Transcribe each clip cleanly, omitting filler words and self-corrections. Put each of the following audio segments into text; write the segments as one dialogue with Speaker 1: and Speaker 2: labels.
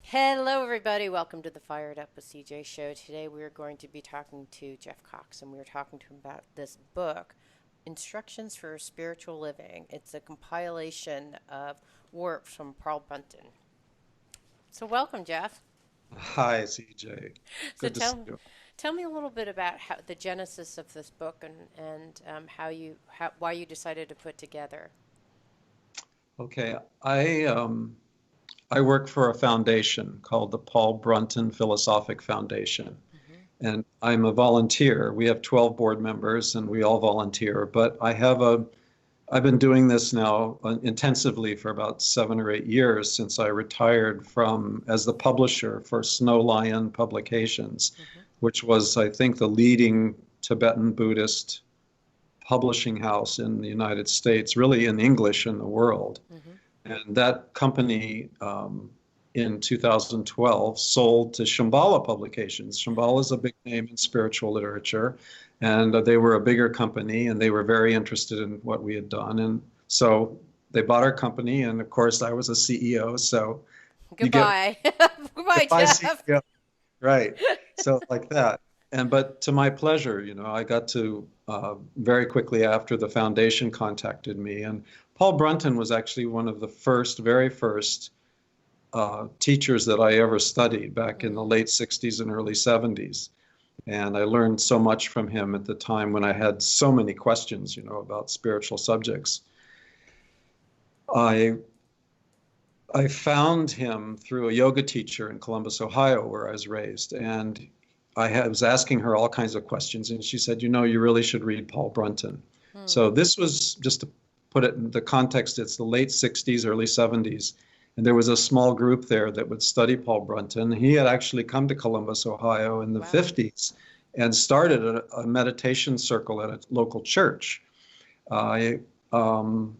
Speaker 1: Hello, everybody. Welcome to the Fired Up with CJ show. Today, we're going to be talking to Jeff Cox, and we're talking to him about this book, Instructions for Spiritual Living. It's a compilation of work from Paul Brunton. So, welcome, Jeff.
Speaker 2: Hi, CJ.
Speaker 1: So,
Speaker 2: Good to see
Speaker 1: tell
Speaker 2: you.
Speaker 1: tell me a little bit about how the genesis of this book and why you decided to put together.
Speaker 2: Okay, I work for a foundation called the Paul Brunton Philosophic Foundation,
Speaker 1: Hmm.
Speaker 2: and I'm a volunteer. We have 12 board members, and we all volunteer. But I've been doing this now intensively for about 7 or 8 years since I retired from as the publisher for Snow Lion Publications,
Speaker 1: Hmm.
Speaker 2: which was, I think, the leading Tibetan Buddhist publishing house in the United States, really in English in the world.
Speaker 1: Hmm.
Speaker 2: And that company in 2012 sold to Shambhala Publications. Shambhala is a big name in spiritual literature, and they were a bigger company, and they were very interested in what we had done. And so they bought our company, and of course, I was a CEO. So you get
Speaker 1: Goodbye. Goodbye,
Speaker 2: my
Speaker 1: Jeff.
Speaker 2: CEO, right? So like that. And but to my pleasure, I got to very quickly after the foundation contacted me, and Paul Brunton was actually one of the very first teachers that I ever studied back in the
Speaker 1: Mm.
Speaker 2: late 60s and early 70s. And I learned so much from him at the time when I had so many questions, about spiritual subjects. I I found him through a yoga teacher in Columbus, Ohio, where I was raised, and was asking her all kinds of questions, and she said, you really should read Paul Brunton.
Speaker 1: Mm.
Speaker 2: So this was just to put it in the context, it's the late 60s, early 70s, and there was a small group there that would study Paul Brunton. He had actually come to Columbus, Ohio in the
Speaker 1: Wow.
Speaker 2: 50s and started a meditation circle at a local church. I found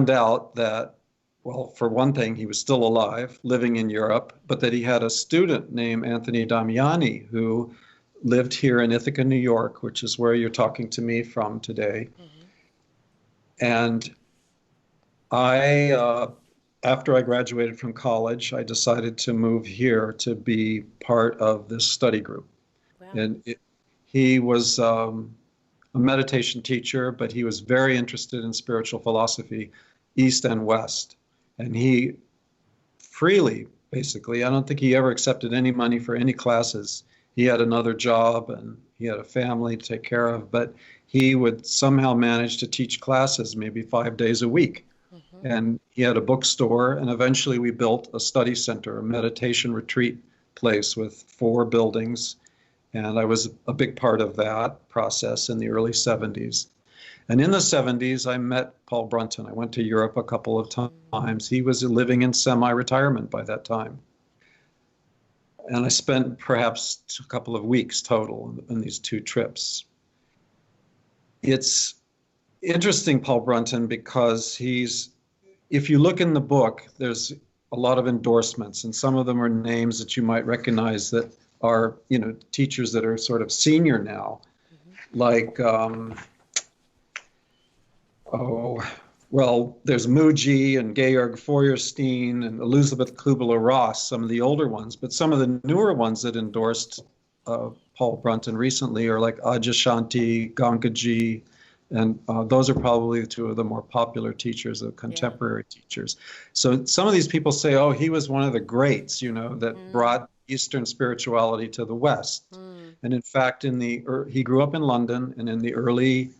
Speaker 2: out that, well, for one thing, he was still alive, living in Europe, but that he had a student named Anthony Damiani who lived here in Ithaca, New York, which is where you're talking to me from today.
Speaker 1: Hmm.
Speaker 2: And I, after I graduated from college, I decided to move here to be part of this study group.
Speaker 1: Wow.
Speaker 2: And he was a meditation teacher, but he was very interested in spiritual philosophy, East and West. And he freely, basically, I don't think he ever accepted any money for any classes. He had another job and he had a family to take care of, but he would somehow manage to teach classes maybe 5 days a week.
Speaker 1: Hmm.
Speaker 2: And he had a bookstore, and eventually we built a study center, a meditation retreat place with 4 buildings, and I was a big part of that process in the early 70s. And in the 70s, I met Paul Brunton. I went to Europe a couple of times. He was living in semi retirement by that time. And I spent perhaps a couple of weeks total in these 2 trips. It's interesting, Paul Brunton, because if you look in the book, there's a lot of endorsements, and some of them are names that you might recognize that are, teachers that are sort of senior now,
Speaker 1: Hmm.
Speaker 2: like, oh, well, there's Muji and Georg Feuerstein and Elizabeth Kubler-Ross, some of the older ones, but some of the newer ones that endorsed Paul Brunton recently are like Adyashanti, Gangaji, and those are probably two of the more popular teachers, of
Speaker 1: Yeah.
Speaker 2: contemporary teachers. So some of these people say, oh, he was one of the greats, that
Speaker 1: Mm.
Speaker 2: brought Eastern spirituality to the West.
Speaker 1: Mm.
Speaker 2: And in fact, he grew up in London, and in the early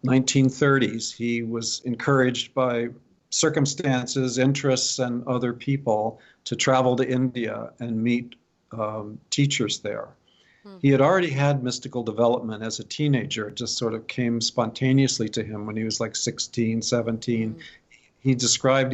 Speaker 2: 1930s, he was encouraged by circumstances, interests, and other people to travel to India and meet teachers there.
Speaker 1: Mm.
Speaker 2: He had already had mystical development as a teenager. It just sort of came spontaneously to him when he was like 16, 17.
Speaker 1: Mm.
Speaker 2: He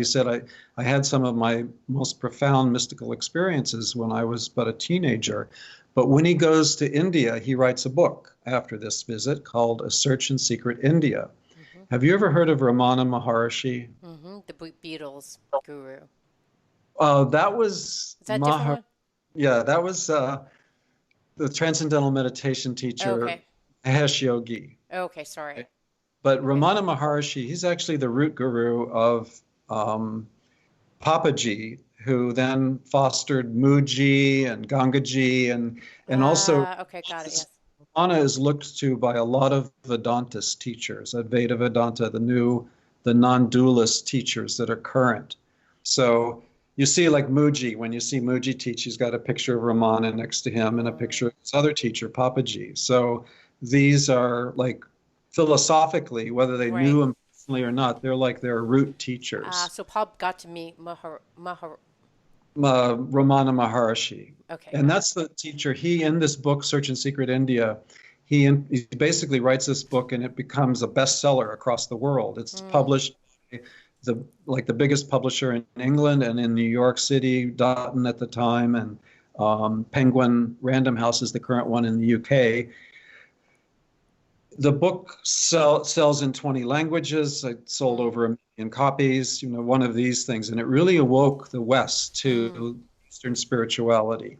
Speaker 2: said, I had some of my most profound mystical experiences when I was but a teenager. But when he goes to India, he writes a book after this visit called A Search in Secret India.
Speaker 1: Hmm.
Speaker 2: Have you ever heard of Ramana Maharshi?
Speaker 1: Hmm. The Beatles guru.
Speaker 2: That was
Speaker 1: Is that a different one?
Speaker 2: yeah, that was the transcendental meditation teacher,
Speaker 1: Okay.
Speaker 2: Mahesh Yogi.
Speaker 1: Okay. Sorry.
Speaker 2: But
Speaker 1: Okay.
Speaker 2: Ramana Maharshi, he's actually the root guru of um, Papaji, who then fostered Muji and Gangaji, and also
Speaker 1: Okay, got it. Yes.
Speaker 2: Ramana is looked to by a lot of Vedantist teachers, Advaita Vedanta, the non-dualist teachers that are current. So you see, like Muji, when you see Muji teach, he's got a picture of Ramana next to him and a picture of his other teacher, Papaji. So these are like philosophically, whether they
Speaker 1: Right.
Speaker 2: knew him personally or not, they're like their root teachers.
Speaker 1: So Paul got to meet
Speaker 2: Ramana Maharshi.
Speaker 1: Okay,
Speaker 2: And
Speaker 1: got it.
Speaker 2: that's the teacher. He, in this book, Search in Secret India, he basically writes this book and it becomes a bestseller across the world. It's
Speaker 1: Mm,
Speaker 2: published by the biggest publisher in England and in New York City, Dotton at the time, and Penguin Random House is the current one in the UK. The book sells in 20 languages. It sold
Speaker 1: mm,
Speaker 2: over 1 million copies, one of these things. And it really awoke the West
Speaker 1: mm.
Speaker 2: to Eastern spirituality.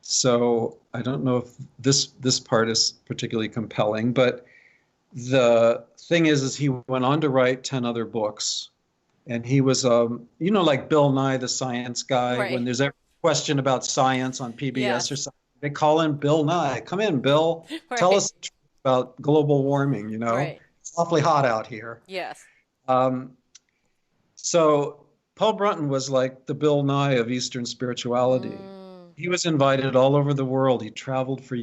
Speaker 2: So I don't know if this part is particularly compelling, but the thing is he went on to write 10 other books. And he was, like Bill Nye, the science guy, when
Speaker 1: Right.
Speaker 2: there's a question about science on PBS or
Speaker 1: Yes.
Speaker 2: something, they call in Bill Nye. Come in, Bill. Tell
Speaker 1: Right.
Speaker 2: us the truth about global warming.
Speaker 1: Right.
Speaker 2: It's awfully hot out here.
Speaker 1: Yes.
Speaker 2: Um, so Paul Brunton was like the Bill Nye of Eastern spirituality.
Speaker 1: Mm,
Speaker 2: He was invited all over the world. He traveled for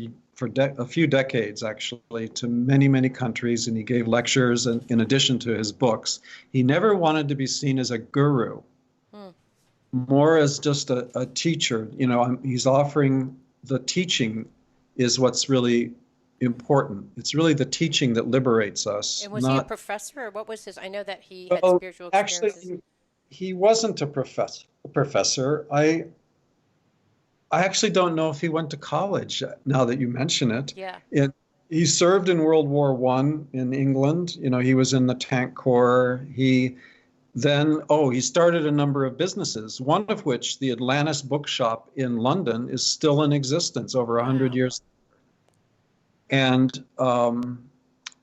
Speaker 2: a few decades, actually, to many, many countries, and he gave lectures in addition to his books. He never wanted to be seen as a guru,
Speaker 1: mm.
Speaker 2: more as just a teacher. He's offering the teaching is what's really important. It's really the teaching that liberates us,
Speaker 1: And was he a
Speaker 2: not.
Speaker 1: professor or what was his? I know that he had
Speaker 2: Well,
Speaker 1: spiritual
Speaker 2: actually,
Speaker 1: experiences.
Speaker 2: he wasn't a professor. I actually don't know if he went to college, now that you mention it.
Speaker 1: Yeah.
Speaker 2: He served in World War I in England. He was in the tank corps. He started a number of businesses, one of which, the Atlantis Bookshop in London, is still in existence over 100
Speaker 1: Wow.
Speaker 2: years. And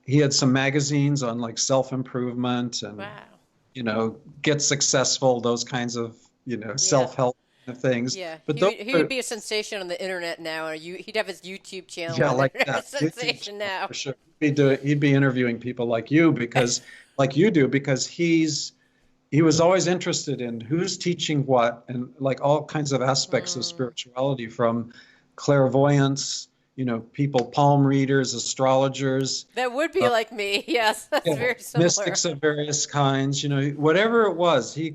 Speaker 2: he had some magazines on like self-improvement and,
Speaker 1: Wow.
Speaker 2: get successful, those kinds of,
Speaker 1: Yeah.
Speaker 2: self-help things.
Speaker 1: Yeah.
Speaker 2: But those
Speaker 1: He would
Speaker 2: are,
Speaker 1: be a sensation on the internet now. Or he'd have his YouTube channel
Speaker 2: yeah,
Speaker 1: on the
Speaker 2: like
Speaker 1: internet. A
Speaker 2: that. YouTube
Speaker 1: sensation
Speaker 2: channel
Speaker 1: now.
Speaker 2: for sure. He'd be interviewing people like you like you do, because he was always interested in who's teaching what and like all kinds of aspects of
Speaker 1: Mm.
Speaker 2: spirituality, from clairvoyance, people, palm readers, astrologers,
Speaker 1: That would be
Speaker 2: uh,
Speaker 1: like me. Yes, that's
Speaker 2: yeah,
Speaker 1: very similar.
Speaker 2: mystics of various kinds, whatever it was. He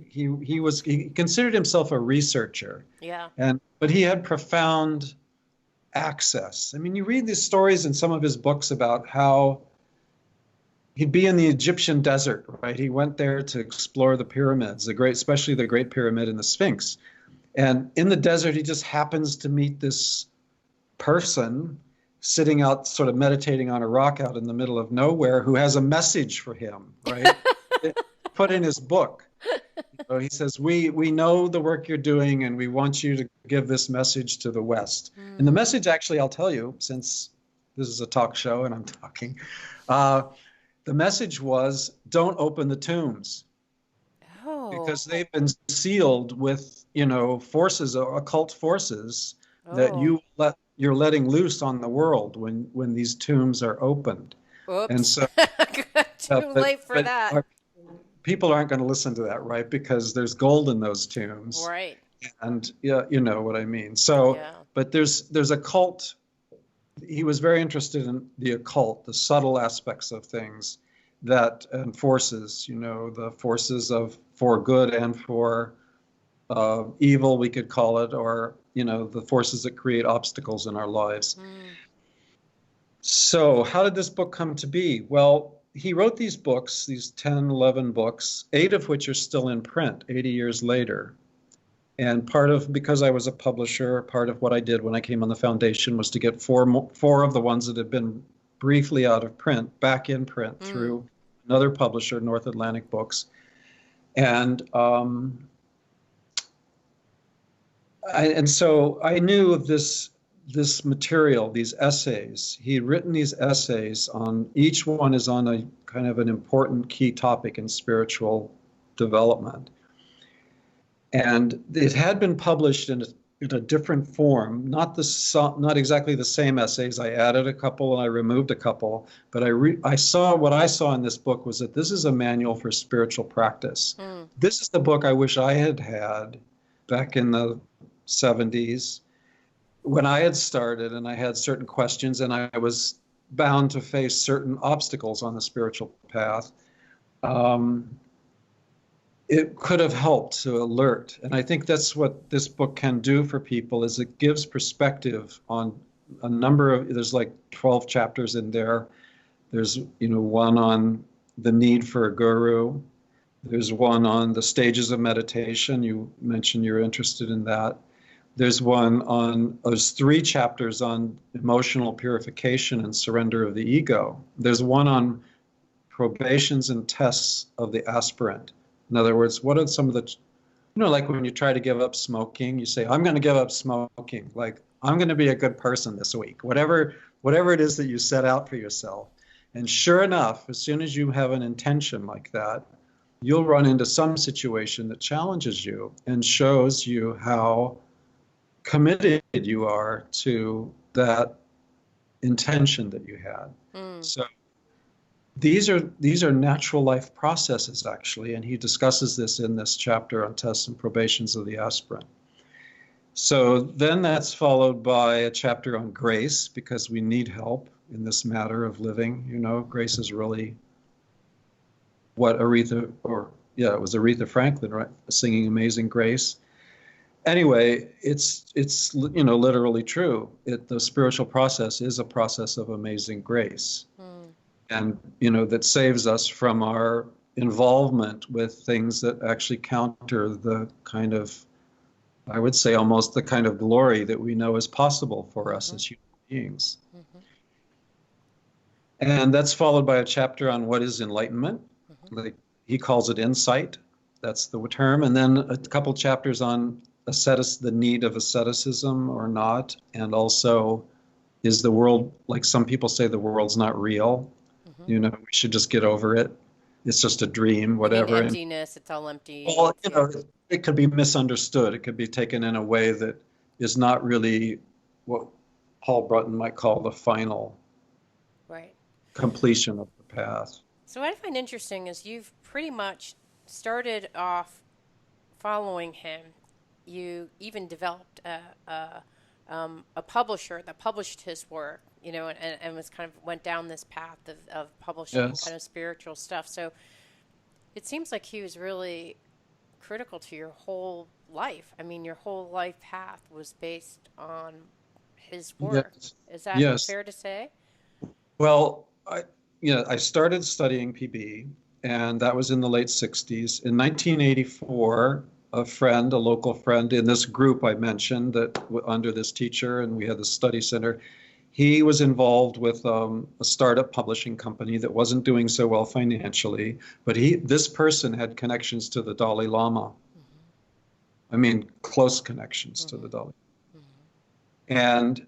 Speaker 2: considered himself a researcher,
Speaker 1: Yeah.
Speaker 2: but he had profound access. I mean, you read these stories in some of his books about how he'd be in the Egyptian desert, right? He went there to explore the pyramids, especially the Great Pyramid and the Sphinx. And in the desert, he just happens to meet this person sitting out, sort of meditating on a rock out in the middle of nowhere, who has a message for him, right? Put in his book. He says, we know the work you're doing, and we want you to give this message to the West. And the
Speaker 1: Mm.
Speaker 2: message, actually, I'll tell you, since this is a talk show and I'm talking, the message was, don't open the tombs,
Speaker 1: Oh.
Speaker 2: because they've been sealed with, forces, occult forces that
Speaker 1: Oh.
Speaker 2: you're letting loose on the world when these tombs are opened. And
Speaker 1: Oops.
Speaker 2: so,
Speaker 1: Too late for that.
Speaker 2: people aren't going to listen to that, right? Because there's gold in those tombs,
Speaker 1: Right.
Speaker 2: and yeah, you know what I mean. So,
Speaker 1: Yeah.
Speaker 2: but there's a cult. He was very interested in the occult, the subtle aspects of things, and forces, the forces for good and for evil, we could call it, or the forces that create obstacles in our lives.
Speaker 1: Mm.
Speaker 2: So how did this book come to be? Well, he wrote these books, these 10, 11 books, 8 of which are still in print 80 years later. And because I was a publisher, part of what I did when I came on the foundation was to get four of the ones that had been briefly out of print back in print
Speaker 1: Mm.
Speaker 2: through another publisher, North Atlantic Books. And so I knew of this material, these essays. He had written these essays on, each one is on a kind of an important key topic in spiritual development. And it had been published in a different form, not exactly the same essays. I added a couple and I removed a couple, but I saw what I saw in this book was that this is a manual for spiritual practice.
Speaker 1: Mm.
Speaker 2: This is the book I wish I had had back in the 70s when I had started and I had certain questions and I was bound to face certain obstacles on the spiritual path. It could have helped to alert. And I think that's what this book can do for people is it gives perspective on a number of, there's like 12 chapters in there. There's, one on the need for a guru. There's one on the stages of meditation. You mentioned you're interested in that. There's there's 3 chapters on emotional purification and surrender of the ego. There's one on probations and tests of the aspirant. In other words, what are some of the, like when you try to give up smoking, you say, I'm going to give up smoking. Like, I'm going to be a good person this week, whatever it is that you set out for yourself. And sure enough, as soon as you have an intention like that, you'll run into some situation that challenges you and shows you how committed you are to that intention that you had.
Speaker 1: Mm.
Speaker 2: So these are natural life processes, actually, and he discusses this in this chapter on tests and probations of the aspirant. So then that's followed by a chapter on grace, because we need help in this matter of living. Grace is really what it was Aretha Franklin, right, singing Amazing Grace. Anyway, it's literally true. The spiritual process is a process of amazing grace.
Speaker 1: Mm.
Speaker 2: And, that saves us from our involvement with things that actually counter the kind of, I would say almost the kind of glory that we know is possible for us as human beings.
Speaker 1: Mm-hmm.
Speaker 2: And that's followed by a chapter on what is enlightenment. Mm-hmm. Like he calls it insight. That's the term. And then a couple chapters on the need of asceticism or not. And also, is the world, like some people say, the world's not real. Mm-hmm. We should just get over it. It's just a dream, whatever.
Speaker 1: Emptiness, it's all empty.
Speaker 2: Well, it could be misunderstood. It could be taken in a way that is not really what Paul Brunton might call the final completion of the path.
Speaker 1: So what I find interesting is you've pretty much started off following him. You even developed a publisher that published his work, and was kind of went down this path of publishing kind of spiritual stuff. So it seems like he was really critical to your whole life. I mean, your whole life path was based on his work.
Speaker 2: Yes.
Speaker 1: Is that fair to say?
Speaker 2: Well, I started studying PB, and that was in the late 60s. In 1984, a local friend in this group I mentioned that under this teacher, and we had the study center, he was involved with a startup publishing company that wasn't doing so well financially, but this person had connections to the Dalai Lama. Mm-hmm. I mean, close connections to the Dalai. Mm-hmm. And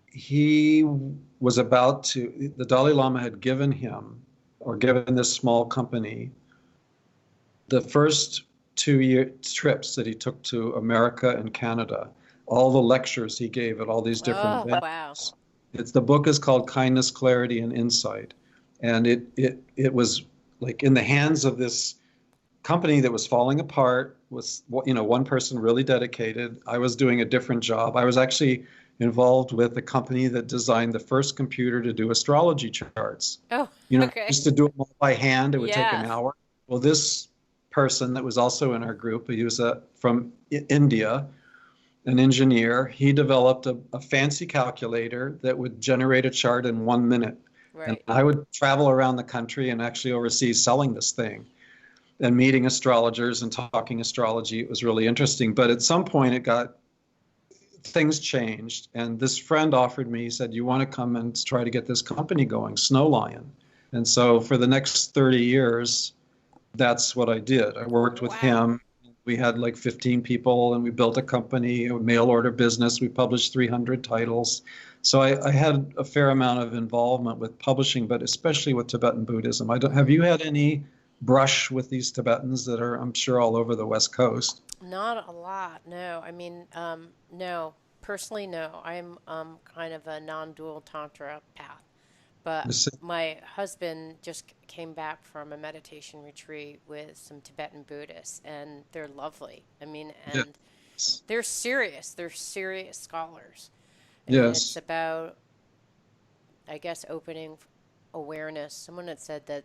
Speaker 2: he was the Dalai Lama had given this small company the first 2-year trips that he took to America and Canada, all the lectures he gave at all these different venues.
Speaker 1: Wow.
Speaker 2: The book is called Kindness, Clarity, and Insight. And it was like in the hands of this company that was falling apart, was, one person really dedicated. I was doing a different job. I was actually involved with a company that designed the first computer to do astrology charts.
Speaker 1: Oh, okay.
Speaker 2: Just to do it all by hand, it would take an hour. Well, this person that was also in our group, he was from India, an engineer. He developed a fancy calculator that would generate a chart in 1 minute. Right. And I would travel around the country and actually overseas selling this thing and meeting astrologers and talking astrology. It was really interesting. But at some point things changed. And this friend offered me, he said, you want to come and try to get this company going, Snow Lion. And so for the next 30 years, that's what I did. I worked with him. We had like 15 people and we built a company, a mail order business. We published 300 titles. So I had a fair amount of involvement with publishing, but especially with Tibetan Buddhism. Have you had any brush with these Tibetans that are, I'm sure, all over the West Coast?
Speaker 1: Not a lot, no. I mean, no. Personally, no. I'm kind of a non-dual tantra path. But
Speaker 2: Yes.
Speaker 1: my husband just came back from a meditation retreat with some Tibetan Buddhists, and they're lovely. I mean, and they're serious. They're serious scholars. I mean, it's
Speaker 2: Yes.
Speaker 1: about, I guess, opening awareness. Someone had said that,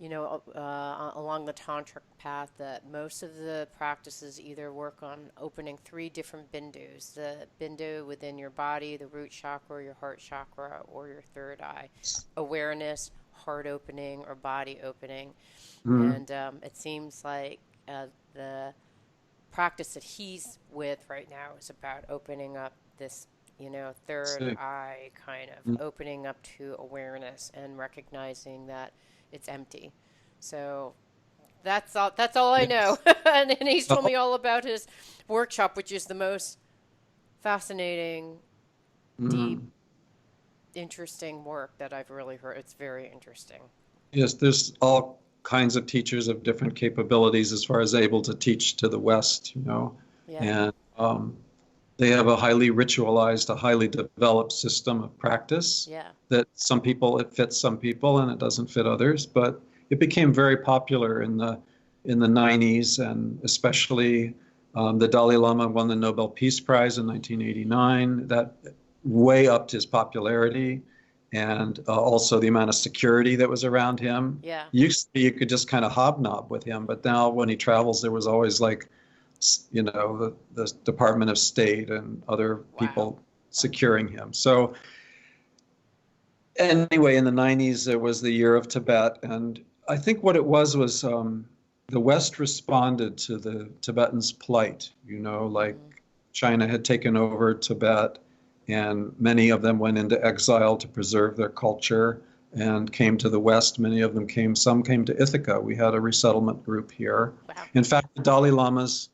Speaker 1: along the tantric path, that most of the practices either work on opening three different bindus: the bindu within your body, the root chakra, your heart chakra, or your third eye. Awareness, heart opening, or body opening.
Speaker 2: Mm,
Speaker 1: And it seems like the practice that he's with right now is about opening up this, third
Speaker 2: see.
Speaker 1: eye, kind of
Speaker 2: Mm,
Speaker 1: opening up to awareness and recognizing that it's empty. So that's all I know.
Speaker 2: yes.
Speaker 1: And he's told
Speaker 2: Oh,
Speaker 1: me all about his workshop, which is the most fascinating, deep,
Speaker 2: mm.
Speaker 1: interesting work that I've really heard. It's very interesting.
Speaker 2: Yes, there's all kinds of teachers of different capabilities as far as able to teach to the West,
Speaker 1: Yeah.
Speaker 2: and they have a highly ritualized, a highly developed system of practice
Speaker 1: Yeah.
Speaker 2: that some people, it fits some people and it doesn't fit others, but it became very popular in the 90s, and especially the Dalai Lama won the Nobel Peace Prize in 1989. That way upped his popularity, and also the amount of security that was around him.
Speaker 1: Yeah.
Speaker 2: You could just kind of hobnob with him, but now when he travels, there was always like, the Department of State and other
Speaker 1: Wow.
Speaker 2: people securing him. So anyway, in the 90s, there was the Year of Tibet, and I think what it was the West responded to the Tibetans' plight. Like
Speaker 1: Hmm.
Speaker 2: China had taken over Tibet, and many of them went into exile to preserve their culture and came to the West. Some came to Ithaca. We had a resettlement group here.
Speaker 1: Wow.
Speaker 2: In fact, the Dalai Lama's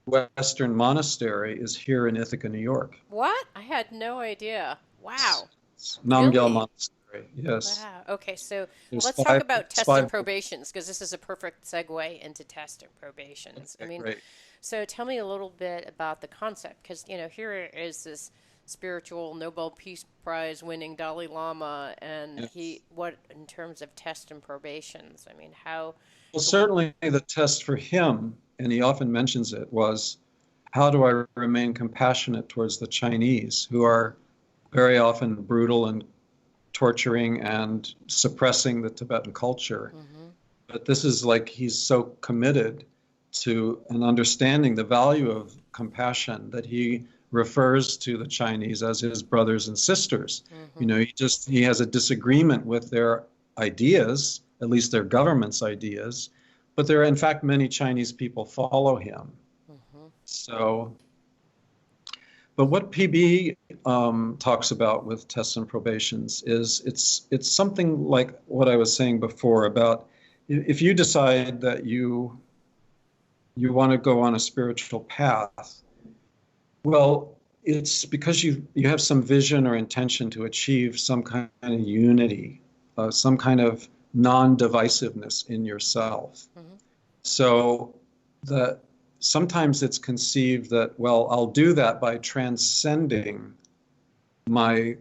Speaker 2: Western monastery is here in Ithaca, New York.
Speaker 1: What? I had no idea. Wow.
Speaker 2: It's Namgyal
Speaker 1: Really?
Speaker 2: Monastery. Yes.
Speaker 1: Wow. Okay, so
Speaker 2: There's
Speaker 1: let's talk
Speaker 2: five,
Speaker 1: about
Speaker 2: there's
Speaker 1: tests and
Speaker 2: five.
Speaker 1: probations because this is a perfect segue into test and probations. I
Speaker 2: Okay,
Speaker 1: mean,
Speaker 2: great.
Speaker 1: so tell me a little bit about the concept because, here is this spiritual Nobel Peace Prize winning Dalai Lama, and
Speaker 2: Yes.
Speaker 1: what in terms of test and probations? I mean, how,
Speaker 2: Well, certainly the test for him, and he often mentions it, was how do I remain compassionate towards the Chinese, who are very often brutal and torturing and suppressing the Tibetan culture.
Speaker 1: mm-hmm,
Speaker 2: But this is like he's so committed to an understanding the value of compassion that he refers to the Chinese as his brothers and sisters.
Speaker 1: mm-hmm,
Speaker 2: He has a disagreement with their ideas, at least their government's ideas, but there are in fact many Chinese people follow him.
Speaker 1: mm-hmm,
Speaker 2: So, but what PB talks about with tests and probations is it's something like what I was saying before about if you decide that you want to go on a spiritual path, well, it's because you have some vision or intention to achieve some kind of unity, some kind of non-divisiveness in yourself.
Speaker 1: mm-hmm.
Speaker 2: So that sometimes it's conceived that, well, I'll do that by transcending my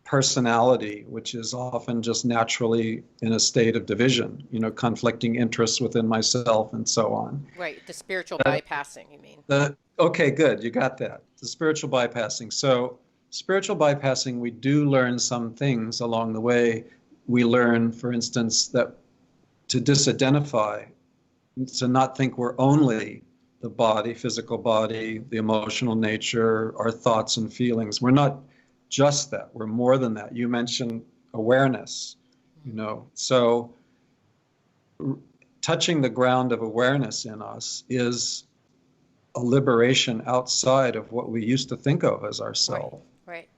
Speaker 2: personality, which is often just naturally in a state of division, conflicting interests within myself and so on.
Speaker 1: Right, the spiritual
Speaker 2: That,
Speaker 1: bypassing, you mean?
Speaker 2: okay, good, you got that. The spiritual bypassing. So, spiritual bypassing, we do learn some things along the way. We learn, for instance, that to disidentify, to not think we're only the body, physical body, the emotional nature, our thoughts and feelings. We're not just that. We're more than that. You mentioned awareness, So touching the ground of awareness in us is a liberation outside of what we used to think of as
Speaker 1: Right,
Speaker 2: ourself.
Speaker 1: right.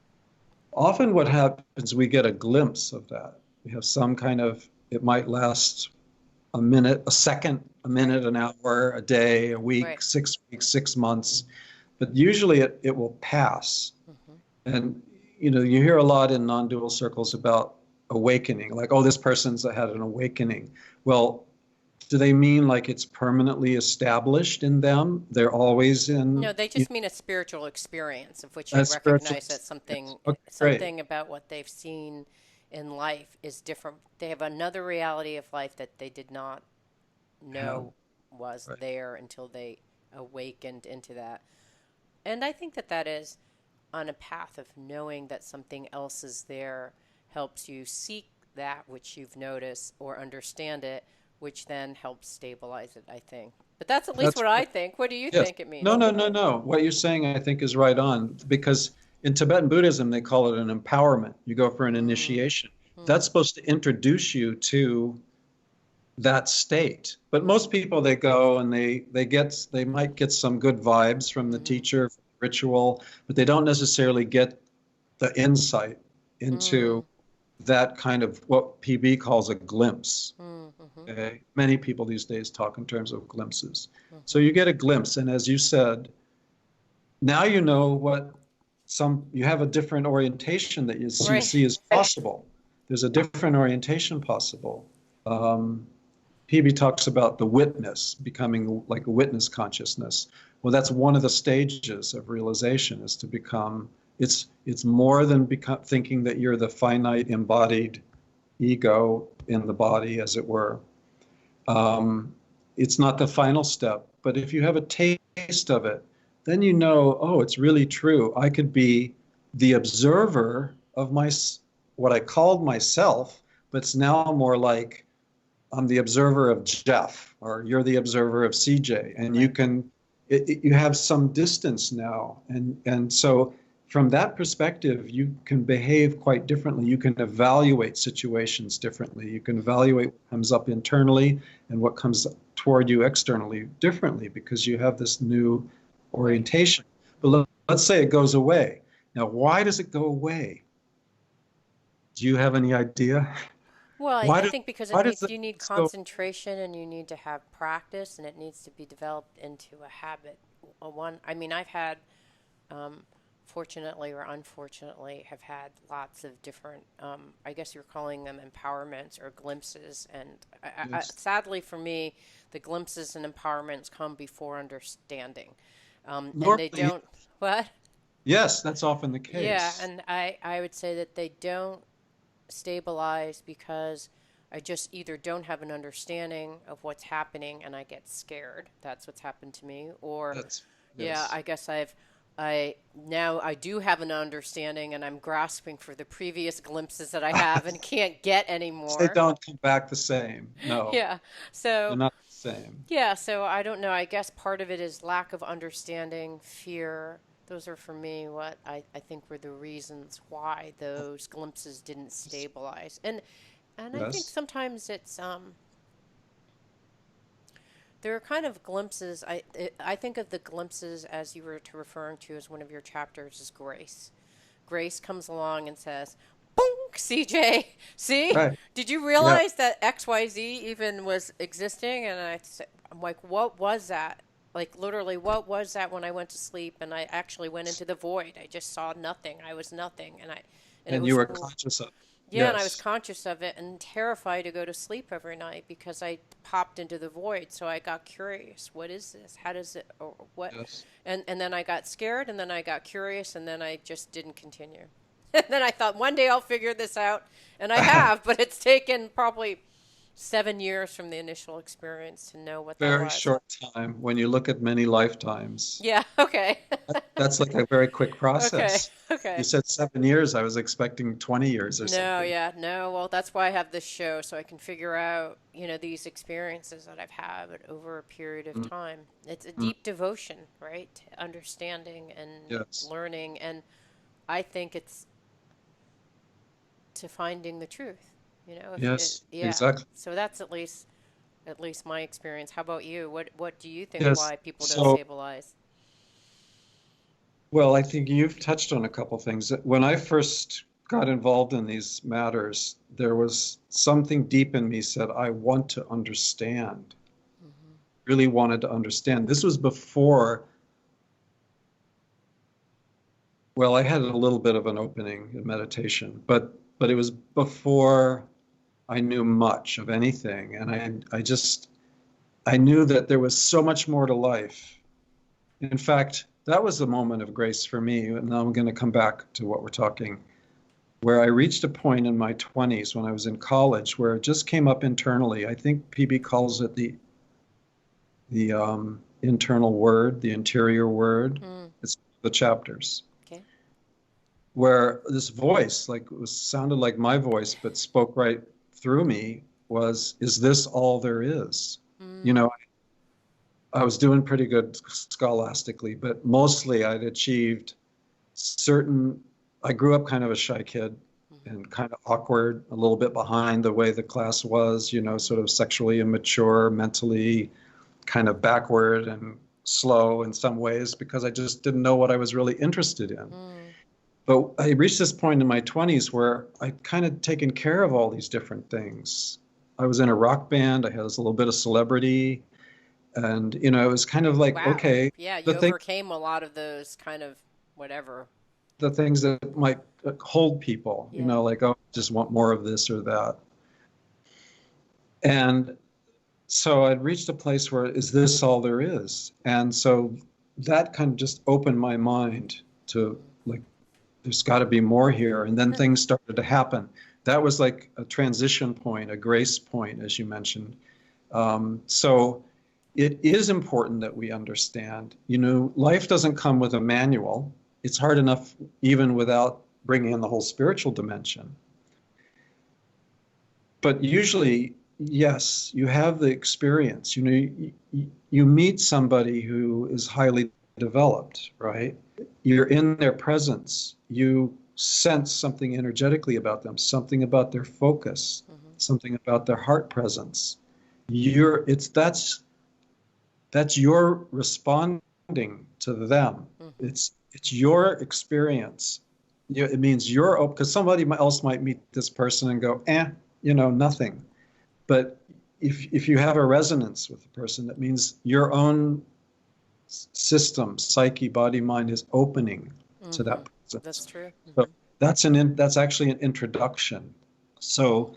Speaker 2: Often what happens, we get a glimpse of that. We have some kind of, it might last a minute, a second, a
Speaker 1: Right,
Speaker 2: minute, an hour, a day, a week,
Speaker 1: right.
Speaker 2: 6 weeks, 6 months, but usually it will pass.
Speaker 1: Mm-hmm.
Speaker 2: And you hear a lot in non-dual circles about awakening, like, oh, this person's had an awakening. Well, do they mean like it's permanently established in them? They're always
Speaker 1: No,
Speaker 2: in
Speaker 1: they just mean a spiritual experience of which
Speaker 2: a
Speaker 1: they
Speaker 2: spiritual
Speaker 1: recognize that
Speaker 2: experience.
Speaker 1: something
Speaker 2: Okay, great.
Speaker 1: something about what they've seen in life is different. They have another reality of life that they did not
Speaker 2: Have,
Speaker 1: know was
Speaker 2: right.
Speaker 1: there until they awakened into that. And I think that that is on a path of knowing that something else is there helps you seek that which you've noticed or understand it, which then helps stabilize it, I think. But that's at least
Speaker 2: That's
Speaker 1: what I think. What do you
Speaker 2: yes.
Speaker 1: think it
Speaker 2: No,
Speaker 1: means?
Speaker 2: no, no, no. What you're saying, I think, is right on because in Tibetan Buddhism, they call it an empowerment. You go for an
Speaker 1: Mm,
Speaker 2: initiation.
Speaker 1: mm,
Speaker 2: That's supposed to introduce you to that state. But most people, they go and they might get some good vibes from the
Speaker 1: mm-hmm,
Speaker 2: teacher, from the ritual, but they don't necessarily get the insight into
Speaker 1: mm,
Speaker 2: that kind of what PB calls a glimpse.
Speaker 1: mm, mm-hmm,
Speaker 2: Okay? Many people these days talk in terms of glimpses. So
Speaker 1: mm-hmm.
Speaker 2: you get a glimpse, and as you said, now you know what you have a different orientation that you
Speaker 1: Right.
Speaker 2: see as possible. There's a different orientation possible. Um, PB talks about the witness becoming like a witness consciousness. Well, that's one of the stages of realization is to become. It's more than thinking that you're the finite embodied ego in the body, as it were. Um, it's not the final step, but if you have a taste of it, then you know, oh, it's really true. I could be the observer of what I called myself, but it's now more like I'm the observer of Jeff, or you're the observer of CJ, and you
Speaker 1: Right.
Speaker 2: can, you have some distance now, and so from that perspective, you can behave quite differently. You can evaluate situations differently. You can evaluate what comes up internally and what comes toward you externally differently because you have this new
Speaker 1: Right.
Speaker 2: orientation. But let's say it goes away. Now, why does it go away? Do you have any idea?
Speaker 1: Well,
Speaker 2: Why
Speaker 1: I
Speaker 2: does
Speaker 1: think because it
Speaker 2: why does
Speaker 1: needs
Speaker 2: the
Speaker 1: you need
Speaker 2: go?
Speaker 1: concentration and you need to have practice and it needs to be developed into a habit. I mean, I've had, um, fortunately or unfortunately, have had lots of different. I guess you're calling them empowerments or glimpses. And
Speaker 2: Yes.
Speaker 1: sadly for me, the glimpses and empowerments come before understanding, and they
Speaker 2: Normally,
Speaker 1: don't. What?
Speaker 2: yes, that's often the
Speaker 1: Yeah,
Speaker 2: case.
Speaker 1: and I would say that they don't stabilize because I just either don't have an understanding of what's happening and I get scared. That's what's happened to me. Or,
Speaker 2: That's
Speaker 1: yeah,
Speaker 2: yes.
Speaker 1: I guess I now I do have an understanding and I'm grasping for the previous glimpses that I have and can't get
Speaker 2: They
Speaker 1: anymore.
Speaker 2: don't come back the same. No,
Speaker 1: Yeah.
Speaker 2: they're
Speaker 1: So,
Speaker 2: not the same.
Speaker 1: yeah, so I don't know. I guess part of it is lack of understanding, fear. Those are for me what I think were the reasons why those glimpses didn't stabilize. And I think
Speaker 2: Yes.
Speaker 1: sometimes it's there are kind of glimpses. I think of the glimpses as you were to referring to as one of your chapters is grace. Grace comes along and says, "Boink, CJ, see,
Speaker 2: Right.
Speaker 1: did you
Speaker 2: Yeah.
Speaker 1: realize that XYZ even was existing?" And I'm like, "What was that?" Like literally, what was that when I went to sleep and I actually went into the void? I just saw nothing. I was nothing, and it
Speaker 2: And you
Speaker 1: was
Speaker 2: were conscious of it.
Speaker 1: yeah, and I was
Speaker 2: Yes.
Speaker 1: conscious of it and terrified to go to sleep every night because I popped into the void. So I got curious. What is this? How does it, or what?
Speaker 2: Yes.
Speaker 1: And then I got scared and then I got curious and then I just didn't continue. And then I thought one day I'll figure this out. And I have, but it's taken probably 7 years from the initial experience to know what that
Speaker 2: Very
Speaker 1: was.
Speaker 2: short time when you look at many lifetimes.
Speaker 1: Yeah, okay.
Speaker 2: That's like a very quick
Speaker 1: Okay,
Speaker 2: process. You
Speaker 1: okay.
Speaker 2: said 7 years. I was expecting 20 years or
Speaker 1: No,
Speaker 2: something.
Speaker 1: yeah, no. Well, that's why I have this show so I can figure out, these experiences that I've had over a period of
Speaker 2: Mm,
Speaker 1: time. It's a
Speaker 2: mm,
Speaker 1: deep devotion, right? To understanding and
Speaker 2: yes.
Speaker 1: learning, and I think it's to finding the truth. If
Speaker 2: Yes.
Speaker 1: yeah.
Speaker 2: Exactly.
Speaker 1: So that's at least my experience. How about you? What do you think
Speaker 2: Yes.
Speaker 1: why people don't
Speaker 2: So,
Speaker 1: stabilize?
Speaker 2: well, I think you've touched on a couple things. When I first got involved in these matters, there was something deep in me said, I want to understand,
Speaker 1: Hmm.
Speaker 2: really wanted to understand. This was before, well, I had a little bit of an opening in meditation, but but it was before I knew much of anything. And I knew that there was so much more to life. In fact, that was the moment of grace for me. And now I'm going to come back to what we're talking, where I reached a point in my 20s when I was in college where it just came up internally. I think PB calls it the internal word, the interior word. It's the chapters.
Speaker 1: Okay.
Speaker 2: Where this voice, like it was sounded like my voice, but spoke right through me, was, is this all there is? You know, I was doing pretty good scholastically, but mostly I'd achieved I grew up kind of a shy kid and kind of awkward, a little bit behind the way the class was, you know, sort of sexually immature, mentally kind of backward and slow in some ways because I just didn't know what I was really interested in. But I reached this point in my 20s where I'd kind of taken care of all these different things. I was in a rock band. I had this little bit of celebrity. And, you know, it was kind of like,
Speaker 1: Wow.
Speaker 2: okay,
Speaker 1: Yeah, you
Speaker 2: the thing,
Speaker 1: overcame a lot of those kind of whatever.
Speaker 2: the things that might hold people, you
Speaker 1: Yeah.
Speaker 2: know, like, oh, just want more of this or that. And so I'd reached a place where, is this all there is? And so that kind of just opened my mind to, like, there's got to be more here. And then things started to happen. That was like a transition point, a grace point, as you mentioned. So it is important that we understand, you know, life doesn't come with a manual. It's hard enough even without bringing in the whole spiritual dimension. But usually, yes, you have the experience. You know, you meet somebody who is highly developed, right? You're in their presence. You sense something energetically about them, something about their focus, something about their heart presence. That's your responding to them. It's your experience. It means you're open, because somebody else might meet this person and go, you know, nothing. But if you have a resonance with the person, that means your own system, psyche, body, mind is opening to that presence.
Speaker 1: That's true.
Speaker 2: So that's actually an introduction. So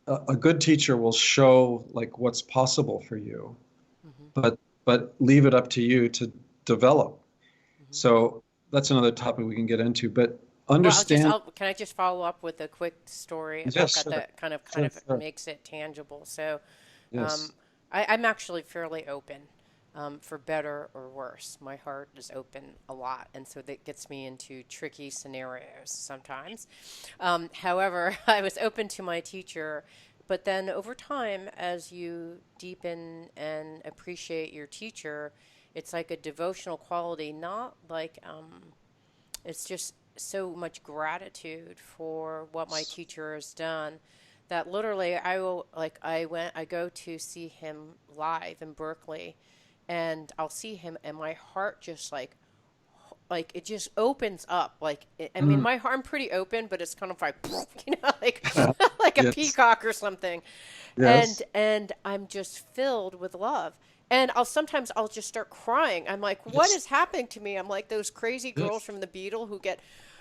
Speaker 2: a good teacher will show like what's possible for you, but leave it up to you to develop. So that's another topic we can get into. But understand.
Speaker 1: Can I just follow up with a quick story about
Speaker 2: Yes, sure.
Speaker 1: that kind of
Speaker 2: Sure.
Speaker 1: makes it tangible? So,
Speaker 2: Yes.
Speaker 1: I'm actually fairly open, for better or worse. My heart is open a lot, and so that gets me into tricky scenarios sometimes. However, I was open to my teacher, but then over time, as you deepen and appreciate your teacher, it's like a devotional quality, not like it's just so much gratitude for what my teacher has done that literally I go to see him live in Berkeley, and I'll see him and my heart just like it just opens up. I mean, my heart, I'm pretty open, but it's kind of like, you know, like like a
Speaker 2: Yes.
Speaker 1: peacock or something.
Speaker 2: Yes.
Speaker 1: And I'm just filled with love. And sometimes I'll just start crying. I'm like, what
Speaker 2: Yes.
Speaker 1: is happening to me? I'm like those crazy girls
Speaker 2: Yes.
Speaker 1: from the Beetle who get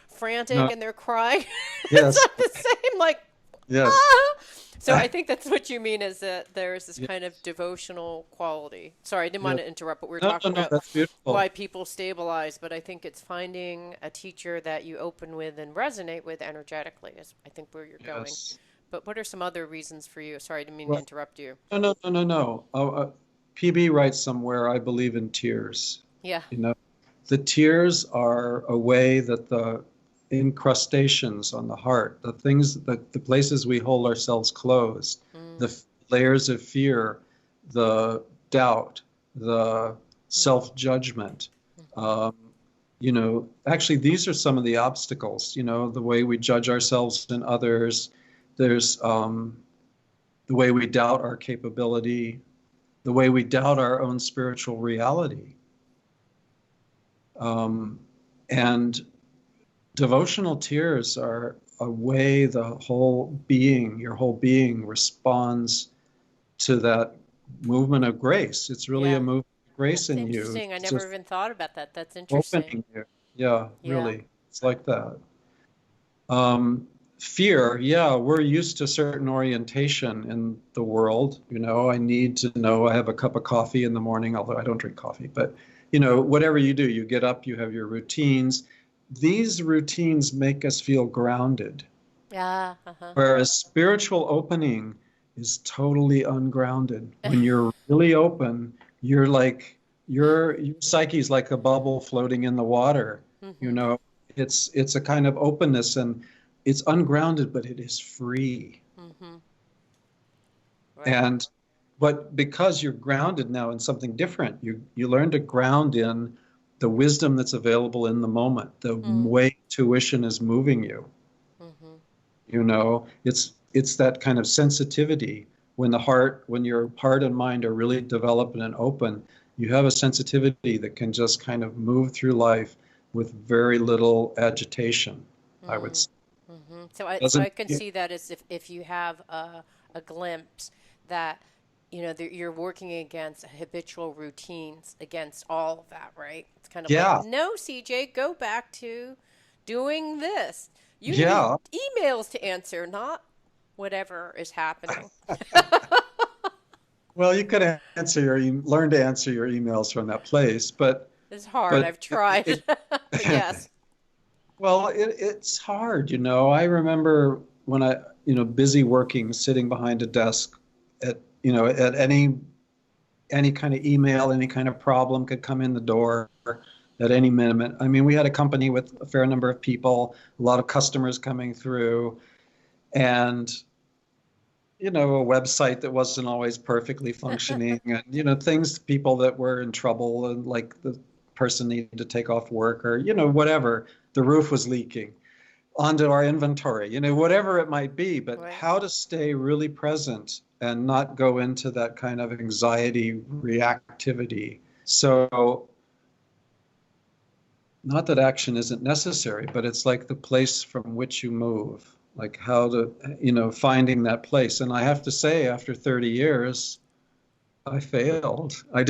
Speaker 1: frantic
Speaker 2: No.
Speaker 1: and they're crying.
Speaker 2: Yes.
Speaker 1: It's not the same, like,
Speaker 2: Yes.
Speaker 1: ah! So I think that's what you mean is that there's this kind of devotional quality. Sorry, I didn't want to interrupt, but we were talking about
Speaker 2: That's beautiful.
Speaker 1: why people stabilize. But I think it's finding a teacher that you open with and resonate with energetically is, I think, where you're going.
Speaker 2: Yes.
Speaker 1: But what are some other reasons for you? Sorry, I didn't mean to
Speaker 2: Well,
Speaker 1: interrupt you.
Speaker 2: No. PB writes somewhere, I believe in tears.
Speaker 1: Yeah.
Speaker 2: You know, the tears are a way that the incrustations on the heart, the places we hold ourselves closed, the layers of fear, the doubt, the self-judgment. You know, actually, these are some of the obstacles, you know, the way we judge ourselves and others. There's the way we doubt our capability, the way we doubt our own spiritual reality. And devotional tears are a way your whole being responds to that movement of grace. It's really
Speaker 1: Yeah.
Speaker 2: a movement of grace
Speaker 1: That's
Speaker 2: in you.
Speaker 1: interesting. I
Speaker 2: It's
Speaker 1: never
Speaker 2: just
Speaker 1: even thought about that. That's interesting.
Speaker 2: opening you. Yeah,
Speaker 1: Yeah.
Speaker 2: really. It's like that. Fear, yeah, we're used to a certain orientation in the world. I need to know I have a cup of coffee in the morning, although I don't drink coffee. But, whatever you do, you get up, you have your routines. These routines make us feel grounded,
Speaker 1: Yeah. Uh-huh.
Speaker 2: whereas spiritual opening is totally ungrounded. When you're really open, you're like, your psyche's like a bubble floating in the water. You
Speaker 1: Mm-hmm.
Speaker 2: know, it's a kind of openness, and it's ungrounded, but it is free.
Speaker 1: Mm-hmm. Right.
Speaker 2: And but because you're grounded now in something different, you learn to ground in the wisdom that's available in the moment, the
Speaker 1: Mm.
Speaker 2: way tuition is moving you.
Speaker 1: Mm-hmm.
Speaker 2: It's that kind of sensitivity. When your heart and mind are really developed and open, you have a sensitivity that can just kind of move through life with very little agitation, I would
Speaker 1: Mm.
Speaker 2: say.
Speaker 1: Mm-hmm. So I
Speaker 2: Doesn't
Speaker 1: can see that as if you have a glimpse that that you're working against habitual routines, against all of that, right? It's kind of like,
Speaker 2: Yeah,
Speaker 1: no, CJ, go back to doing this. You have
Speaker 2: yeah.
Speaker 1: emails to answer, not whatever is happening.
Speaker 2: Well, you could learn to answer your emails from that place,
Speaker 1: It's hard.
Speaker 2: but
Speaker 1: I've tried.
Speaker 2: it,
Speaker 1: But yes.
Speaker 2: well, it's hard. I remember when busy working, sitting behind a desk at any kind of email, any kind of problem could come in the door at any minute. I mean, we had a company with a fair number of people, a lot of customers coming through, and a website that wasn't always perfectly functioning, and things, people that were in trouble, and like the person needed to take off work, or whatever, the roof was leaking onto our inventory, whatever it might be. But
Speaker 1: Right.
Speaker 2: how to stay really present and not go into that kind of anxiety reactivity. So, not that action isn't necessary, but it's like the place from which you move, like how to, finding that place. And I have to say, after 30 years, I failed. I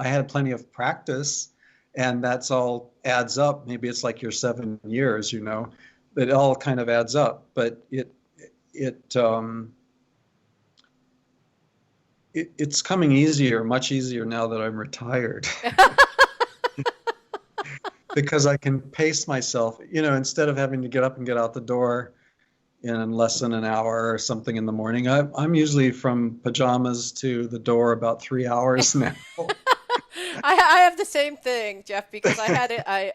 Speaker 2: had plenty of practice, and that's all adds up. Maybe it's like your 7 years, it all kind of adds up. But it, um, it's coming easier, much easier now that I'm retired, because I can pace myself, instead of having to get up and get out the door in less than an hour or something in the morning. I'm usually from pajamas to the door about 3 hours now.
Speaker 1: I have the same thing, Jeff, because I had it. I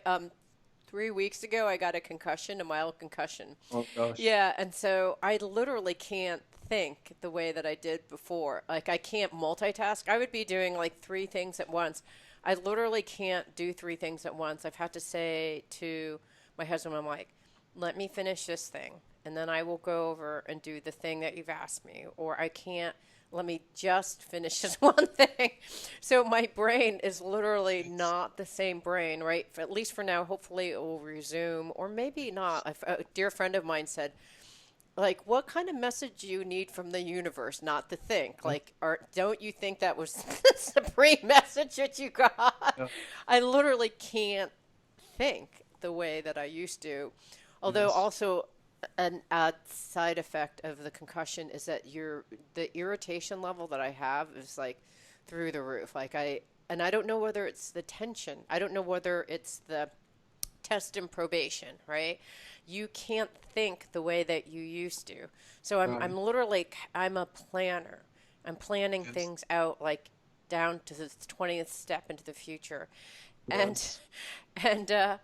Speaker 1: 3 weeks ago I got a concussion, a mild concussion.
Speaker 2: Oh gosh.
Speaker 1: Yeah, and so I literally can't think the way that I did before. Like I can't multitask. I would be doing like three things at once. I literally can't do three things at once. I've had to say to my husband, I'm like, let me finish this thing, and then I will go over and do the thing that you've asked me. Or I can't, let me just finish this one thing. So my brain is literally not the same brain, right? At least for now. Hopefully it will resume, or maybe not. A dear friend of mine said, like, what kind of message do you need from the universe not to think? Like, or don't you think that was the supreme message that you got?
Speaker 2: Yeah.
Speaker 1: I literally can't think the way that I used to. Although
Speaker 2: Yes.
Speaker 1: also an side effect of the concussion is that the irritation level that I have is like through the roof. And I don't know whether it's the tension. I don't know whether it's the test and probation, right? You can't think the way that you used to. So I'm
Speaker 2: Right.
Speaker 1: literally, I'm a planner. I'm planning
Speaker 2: Yes.
Speaker 1: things out like down to the 20th step into the future.
Speaker 2: Good.
Speaker 1: And and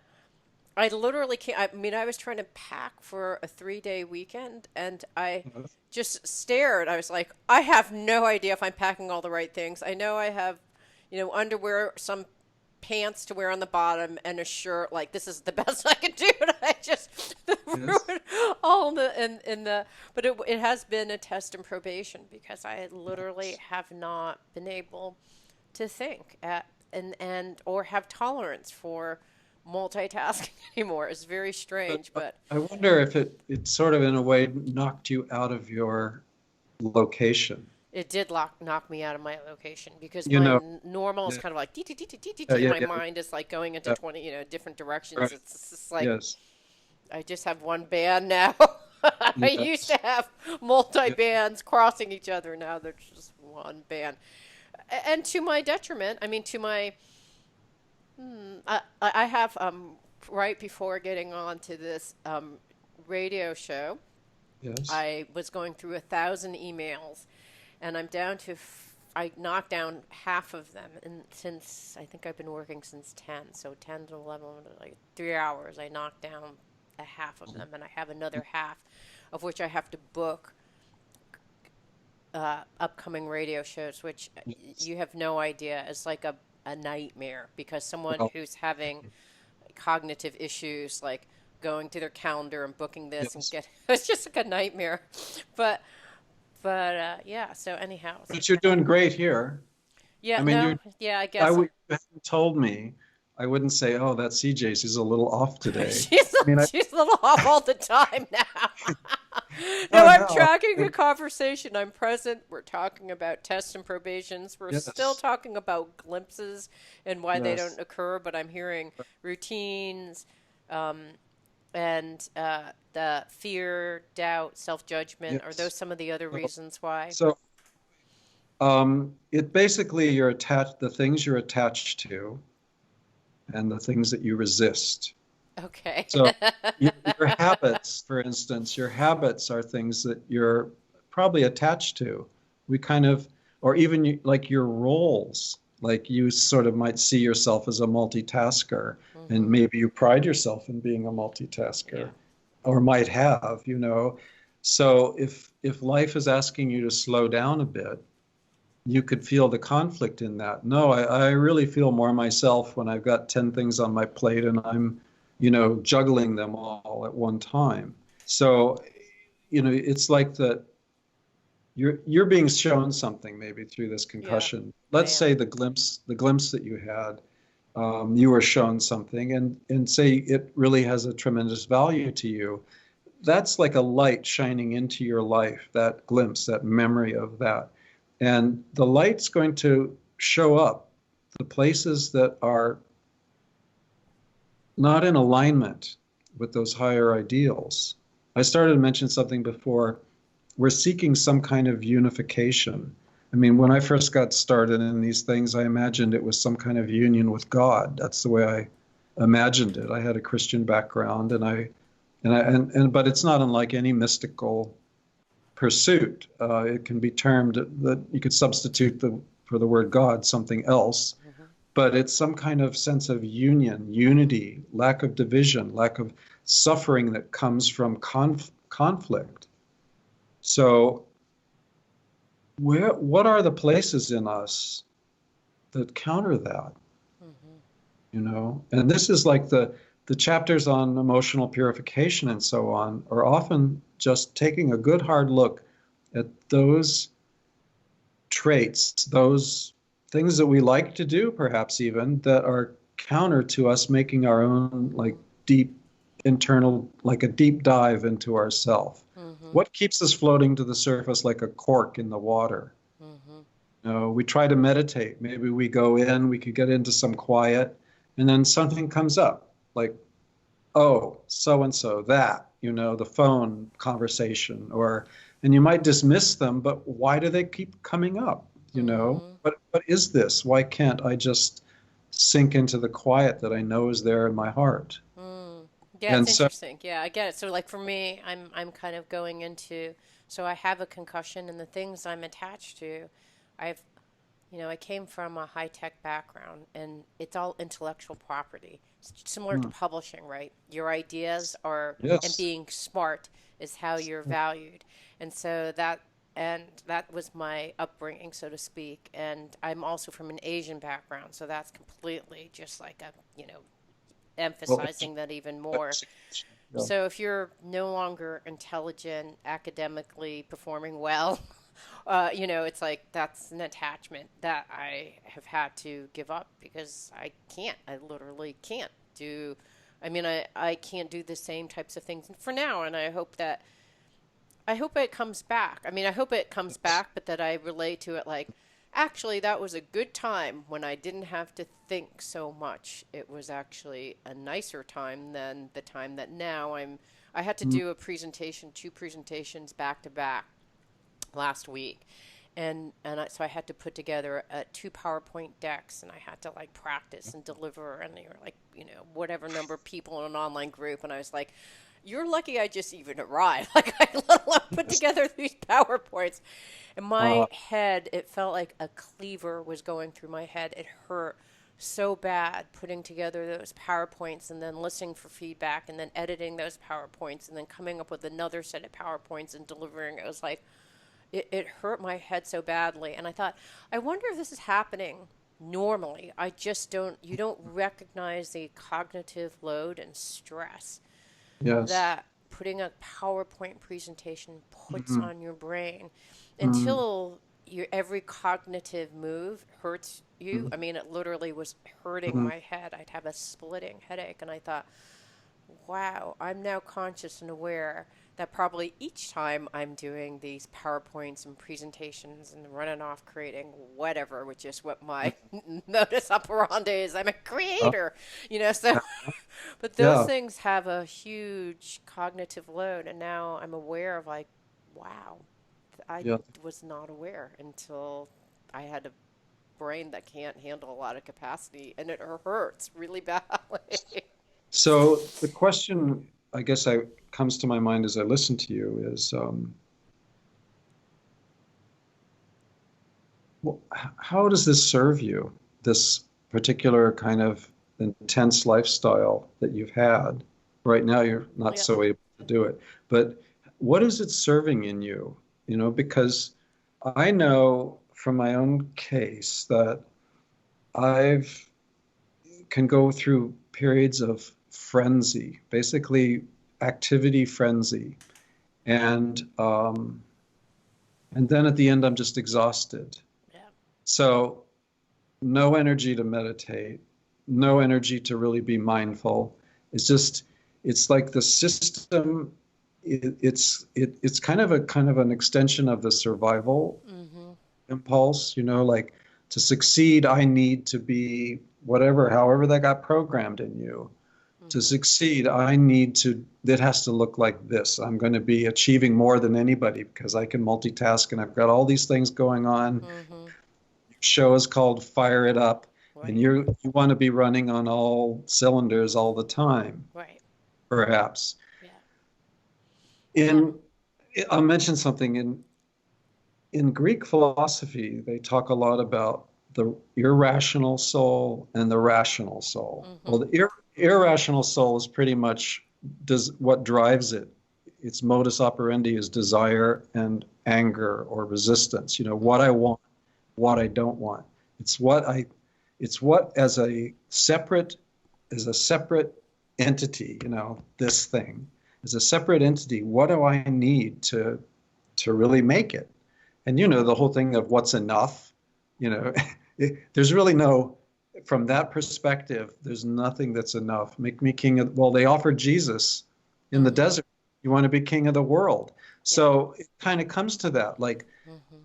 Speaker 1: I literally can't. I mean, I was trying to pack for a 3-day weekend, and I
Speaker 2: Yes.
Speaker 1: just stared. I was like, I have no idea if I'm packing all the right things. I know I have, underwear, some pants to wear on the bottom, and a shirt. Like this is the best I can do. And I just
Speaker 2: Yes.
Speaker 1: ruined all in the. But it has been a test and probation because I literally
Speaker 2: Yes.
Speaker 1: have not been able to think and or have tolerance for multitasking anymore. It's very
Speaker 2: But
Speaker 1: strange, but
Speaker 2: I wonder if it sort of in a way knocked you out of your location.
Speaker 1: it did knock me out of my location because
Speaker 2: You
Speaker 1: my
Speaker 2: know.
Speaker 1: normal is
Speaker 2: Yeah.
Speaker 1: kind of like dee, dee, dee, dee, dee, dee,
Speaker 2: Yeah.
Speaker 1: dee.
Speaker 2: Yeah.
Speaker 1: My
Speaker 2: Yeah.
Speaker 1: mind is like going into
Speaker 2: Yeah.
Speaker 1: 20 different directions.
Speaker 2: Right.
Speaker 1: It's just like
Speaker 2: Yes.
Speaker 1: I just have one band now. I used
Speaker 2: Yes.
Speaker 1: to have multi bands crossing each other. Now there's just one band. And to my detriment, I mean, to my, I have, right before getting on to this radio show,
Speaker 2: Yes.
Speaker 1: I was going through 1,000 emails, and I'm down to, I knocked down half of them. And since I think I've been working since 10, so 10 to 11, like 3 hours, I knocked down a half of them, and I have another half of which I have to book upcoming radio shows, which
Speaker 2: Yes.
Speaker 1: you have no idea. It's like a nightmare because someone
Speaker 2: Well,
Speaker 1: who's having cognitive issues, like going to their calendar and booking this and
Speaker 2: yes.
Speaker 1: get it's just like a nightmare. But yeah. So anyhow,
Speaker 2: But you're doing great here. I
Speaker 1: yeah,
Speaker 2: mean,
Speaker 1: no, yeah, I
Speaker 2: I
Speaker 1: guess
Speaker 2: would, if you hadn't told me, I wouldn't say, oh, that CJ, she's a little off today. I mean,
Speaker 1: she's a little off all the time now. No,
Speaker 2: oh,
Speaker 1: I'm
Speaker 2: no.
Speaker 1: tracking the conversation. I'm present. We're talking about tests and probations. We're still
Speaker 2: Yes.
Speaker 1: talking about glimpses and why they
Speaker 2: Yes.
Speaker 1: don't occur, but I'm hearing routines, um, and the fear, doubt, self judgment. Are
Speaker 2: Yes.
Speaker 1: those some of the other
Speaker 2: So,
Speaker 1: reasons why?
Speaker 2: so it basically you're attached, the things you're attached to and the things that you resist.
Speaker 1: Okay.
Speaker 2: So your habits, for instance, your habits are things that you're probably attached to. We kind of, or even like your roles, like you sort of might see yourself as a multitasker, and
Speaker 1: Hmm.
Speaker 2: maybe you pride yourself in being a
Speaker 1: Yeah.
Speaker 2: multitasker, or might have, you know. So if life is asking you to slow down a bit, you could feel the conflict in that. No, I really feel more myself when I've got 10 things on my plate and I'm, juggling them all at one time. So, it's like that you're being shown something maybe through this
Speaker 1: Yeah,
Speaker 2: concussion.
Speaker 1: I
Speaker 2: Let's
Speaker 1: am.
Speaker 2: say the glimpse that you had, you were shown something and say it really has a tremendous value to you. That's like a light shining into your life, that glimpse, that memory of that. And the light's going to show up the places that are not in alignment with those higher ideals. I started to mention something before. We're seeking some kind of unification. I mean, when I first got started in these things, I imagined it was some kind of union with God. That's the way I imagined it. I had a Christian background, but it's not unlike any mystical pursuit. It can be termed that you could substitute for the word God something else,
Speaker 1: Hmm.
Speaker 2: but it's some kind of sense of union, unity, lack of division, lack of suffering that comes from conflict. So, what are the places in us that counter that?
Speaker 1: Hmm.
Speaker 2: And this is like the chapters on emotional purification and so on are often just taking a good hard look at those traits, those things that we like to do, perhaps even that are counter to us making our own like deep internal, like a deep dive into ourself.
Speaker 1: Hmm.
Speaker 2: What keeps us floating to the surface like a cork in the water?
Speaker 1: Hmm.
Speaker 2: We try to meditate. Maybe we go in, we could get into some quiet, and then something comes up, like, oh, so and so, that, the phone conversation, and you might dismiss them, but why do they keep coming up?
Speaker 1: Hmm.
Speaker 2: What is this? Why can't I just sink into the quiet that I know is there in my heart?
Speaker 1: Mm. Yeah, it's
Speaker 2: And so,
Speaker 1: interesting. Yeah, I get it. So like for me, I'm kind of going into, so I have a concussion and the things I'm attached to, I've I came from a high-tech background and it's all intellectual property. It's similar to
Speaker 2: hmm,
Speaker 1: publishing, right? Your ideas are and
Speaker 2: yes,
Speaker 1: being smart is how you're valued. And so that was my upbringing, so to speak. And I'm also from an Asian background, so that's completely just like
Speaker 2: well,
Speaker 1: emphasizing that even more.
Speaker 2: yeah.
Speaker 1: So if you're no longer intelligent, academically performing well, it's like that's an attachment that I have had to give up because I can't. I literally can't do. I mean, I can't do the same types of things for now, and I hope it comes back. I mean, I hope it comes back, but that I relate to it like Actually, that was a good time when I didn't have to think so much. It was actually a nicer time than the time that now I had to
Speaker 2: Mm,
Speaker 1: do a presentation, two presentations back to back last week. So I had to put together two PowerPoint decks, and I had to like practice and deliver, and they were like, whatever number of people in an online group, and I was like, "You're lucky I just even arrived. Like I let alone put
Speaker 2: yes.
Speaker 1: together these PowerPoints." In
Speaker 2: Uh,
Speaker 1: my head, it felt like a cleaver was going through my head. It hurt so bad putting together those PowerPoints and then listening for feedback and then editing those PowerPoints and then coming up with another set of PowerPoints and delivering. It was like, it hurt my head so badly. And I thought, I wonder if this is happening normally. I just don't, you don't recognize the cognitive load and stress
Speaker 2: yes.
Speaker 1: that putting a PowerPoint presentation puts
Speaker 2: Mm,
Speaker 1: on your brain
Speaker 2: mm,
Speaker 1: until your every cognitive move hurts you.
Speaker 2: mm,
Speaker 1: I mean, it literally was hurting
Speaker 2: mm.
Speaker 1: my head. I'd have a splitting headache, and I thought, wow, I'm now conscious and aware that probably each time I'm doing these PowerPoints and presentations and running off creating whatever, which is what my modus operandi is. I'm a
Speaker 2: Uh,
Speaker 1: creator, so but those
Speaker 2: yeah.
Speaker 1: things have a huge cognitive load, and now I'm aware of like, wow, I
Speaker 2: Yeah.
Speaker 1: was not aware until I had a brain that can't handle a lot of capacity, and it hurts really badly.
Speaker 2: So the question, I guess, I comes to my mind as I listen to you is, how does this serve you? This particular kind of intense lifestyle that you've had. Right now, you're not
Speaker 1: Yeah,
Speaker 2: so able to do it, but what is it serving in you? Because I know from my own case that I've can go through periods of frenzy, basically activity frenzy, and and then at the end I'm just exhausted.
Speaker 1: yeah.
Speaker 2: So no energy to meditate, no energy to really be mindful. It's like the system. It's kind of an extension of the survival
Speaker 1: Mm-hmm.
Speaker 2: impulse. Like to succeed, I need to be whatever, however that got programmed in you. To
Speaker 1: Mm-hmm.
Speaker 2: succeed, it has to look like this. I'm going to be achieving more than anybody because I can multitask and I've got all these things going on.
Speaker 1: Mm-hmm.
Speaker 2: Show is called Fire It Up, and
Speaker 1: Right.
Speaker 2: you want to be running on all cylinders all the time,
Speaker 1: Right.
Speaker 2: perhaps.
Speaker 1: Yeah. Yeah.
Speaker 2: In I'll mention something in Greek philosophy, they talk a lot about the irrational soul and the rational soul. Well,
Speaker 1: Mm-hmm.
Speaker 2: the irrational soul is pretty much does what drives it. Its modus operandi is desire and anger or resistance. What I
Speaker 1: Mm-hmm.
Speaker 2: want, what I don't want. It's what I, it's what as a separate entity. This thing as a separate entity. What do I need to really make it? And the whole thing of what's enough. You know, there's really no, from that perspective, there's nothing that's enough. Make me king of. Well, they offered Jesus in the
Speaker 1: Mm-hmm.
Speaker 2: desert. You want to be king of the world.
Speaker 1: Yeah.
Speaker 2: So it kind of comes to that. Like,
Speaker 1: Mm-hmm.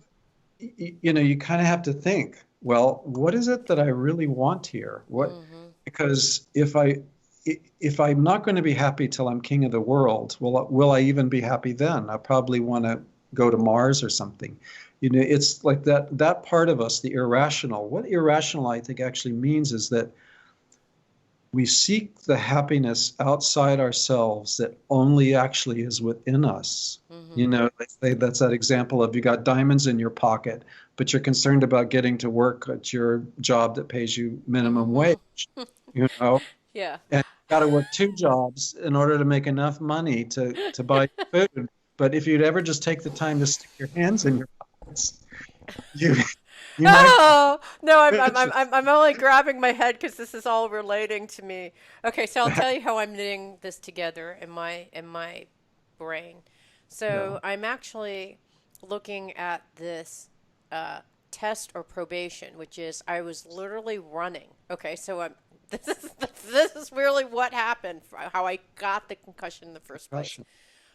Speaker 2: you kind of have to think, well, what is it that I really want here?
Speaker 1: Mm-hmm.
Speaker 2: Because if I'm not going to be happy till I'm king of the world, will I even be happy then? I probably want to go to Mars or something. It's like that part of us, the irrational. What irrational I think actually means is that we seek the happiness outside ourselves that only actually is within us.
Speaker 1: Mm-hmm.
Speaker 2: That's that example of you got diamonds in your pocket, but you're concerned about getting to work at your job that pays you minimum wage,
Speaker 1: Mm-hmm.
Speaker 2: you know,
Speaker 1: Yeah.
Speaker 2: and you got to work two jobs in order to make enough money to buy food. But if you'd ever just take the time to stick your hands in your pockets, you you might
Speaker 1: Oh no, I'm I'm I'm
Speaker 2: riches.
Speaker 1: I'm I'm only grabbing my head because this is all relating to me. Okay, so I'll tell you how I'm knitting this together in my brain.
Speaker 2: Yeah.
Speaker 1: So I'm actually looking at this uh, test or probation, which is I was literally running. Okay, so I'm this is really what happened, how I got the concussion in the first place.
Speaker 2: Question.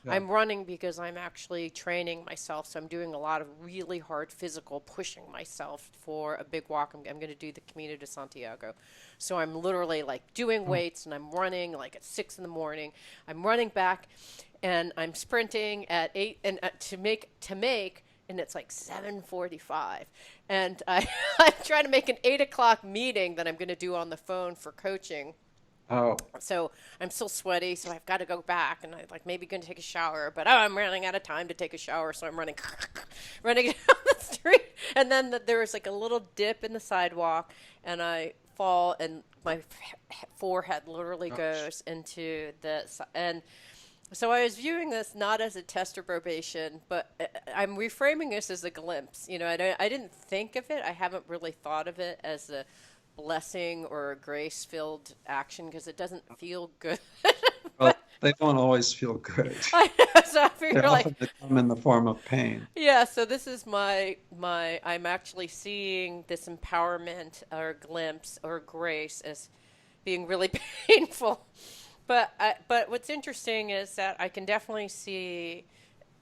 Speaker 2: Yeah.
Speaker 1: I'm running because I'm actually training myself. So I'm doing a lot of really hard physical pushing myself for a big walk. I'm going to do the Camino de Santiago. So I'm literally like doing
Speaker 2: Oh,
Speaker 1: weights and I'm running like at 6 in the morning. I'm running back and I'm sprinting at 8 and to make and it's like 7:45 and I'm trying to make an 8 o'clock meeting that I'm going to do on the phone for coaching,
Speaker 2: oh,
Speaker 1: so I'm still sweaty, so I've got to go back and I like maybe going to take a shower, but oh, I'm running out of time to take a shower, so I'm running running down the street, and then there was like a little dip in the sidewalk, and I fall, and my forehead literally
Speaker 2: gosh.
Speaker 1: goes into and so I was viewing this not as a test or probation, but I'm reframing this as a glimpse. I didn't think of it. I haven't really thought of it as a blessing or a grace-filled action because it doesn't feel good.
Speaker 2: Well,
Speaker 1: But
Speaker 2: they don't always feel good.
Speaker 1: I know, so I
Speaker 2: They
Speaker 1: figure like,
Speaker 2: often come in the form of pain.
Speaker 1: yeah. So this is my. I'm actually seeing this empowerment or glimpse or grace as being really painful. But what's interesting is that I can definitely see,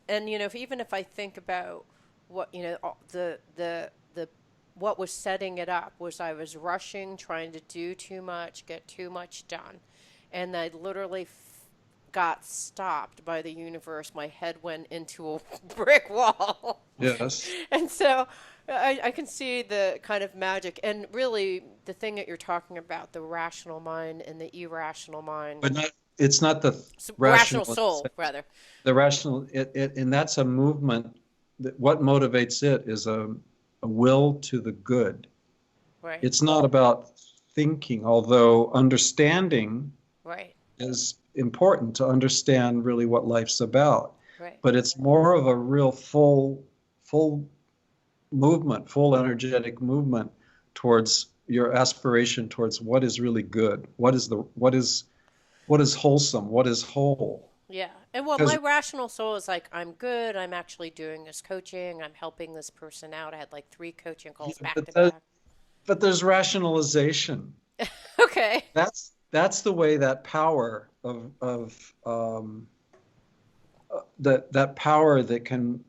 Speaker 1: and even if I think about what the what was setting it up was I was rushing, trying to do too much, get too much done, and I literally got stopped by the universe. My head went into a brick wall.
Speaker 2: Yes.
Speaker 1: And so I can see the kind of magic and really the thing that you're talking about, the rational mind and the irrational mind,
Speaker 2: But it's not the
Speaker 1: rational
Speaker 2: rational,
Speaker 1: soul, rather.
Speaker 2: the rational, and that's a movement that what motivates it is a will to the good.
Speaker 1: Right,
Speaker 2: It's not about thinking, although understanding
Speaker 1: right,
Speaker 2: is important to understand really what life's about.
Speaker 1: right.
Speaker 2: But it's more of a real full movement, full energetic movement towards your aspiration towards what is really good, what is wholesome, what is whole.
Speaker 1: Yeah. And well, my
Speaker 2: Because
Speaker 1: rational soul is like, I'm good. I'm actually doing this coaching. I'm helping this person out. I had like 3 coaching calls
Speaker 2: yeah,
Speaker 1: back to back.
Speaker 2: but there's rationalization.
Speaker 1: Okay.
Speaker 2: That's the way that power that power that can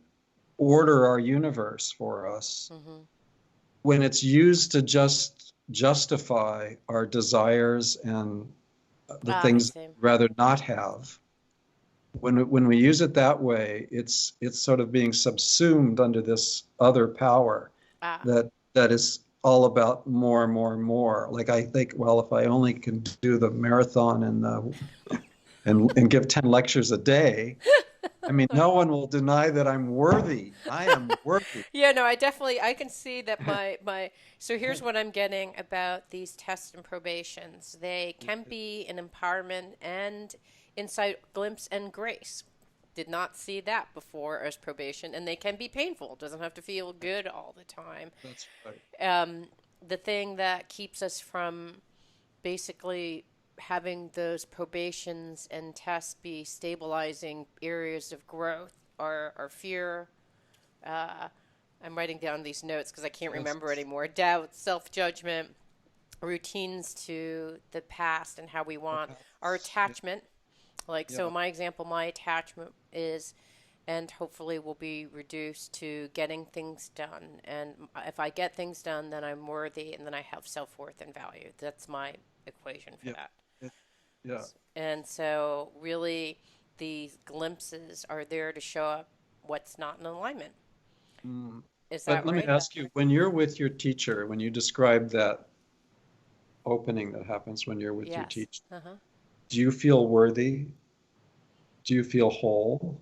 Speaker 2: order our universe for us,
Speaker 1: Hmm.
Speaker 2: when it's used to just justify our desires and the
Speaker 1: Ah, I
Speaker 2: things
Speaker 1: see.
Speaker 2: we'd rather not have. When we use it that way, it's sort of being subsumed under this other power
Speaker 1: Ah,
Speaker 2: that is all about more and more and more. Like I think, well, if I only can do the marathon and give 10 lectures a day, I mean, no one will deny that I'm worthy. I am worthy.
Speaker 1: yeah, no, I can see that so here's what I'm getting about these tests and probations. They can be an empowerment and insight, glimpse, and grace. Did not see that before as probation, and they can be painful. It doesn't have to feel good all the time.
Speaker 2: That's right.
Speaker 1: The thing that keeps us from basically having those probations and tests be stabilizing areas of growth are our fear. Uh, I'm writing down these notes because I can't
Speaker 2: Yes.
Speaker 1: remember anymore. Doubt, self judgment, routines to the past, and how we want our
Speaker 2: Yeah.
Speaker 1: attachment. Like, so
Speaker 2: Yeah.
Speaker 1: my example, my attachment is, and hopefully will be reduced to getting things done. And if I get things done, then I'm worthy and then I have self worth and value. That's my equation for
Speaker 2: Yeah.
Speaker 1: that.
Speaker 2: Yeah. Yeah.
Speaker 1: And so, really, these glimpses are there to show up what's not in alignment.
Speaker 2: Mm.
Speaker 1: Is
Speaker 2: But
Speaker 1: that
Speaker 2: let me
Speaker 1: right?
Speaker 2: ask you, when you're with your teacher, when you describe that opening that happens when you're with your
Speaker 1: Yes.
Speaker 2: teacher,
Speaker 1: Uh huh.
Speaker 2: do you feel worthy? Do you feel whole?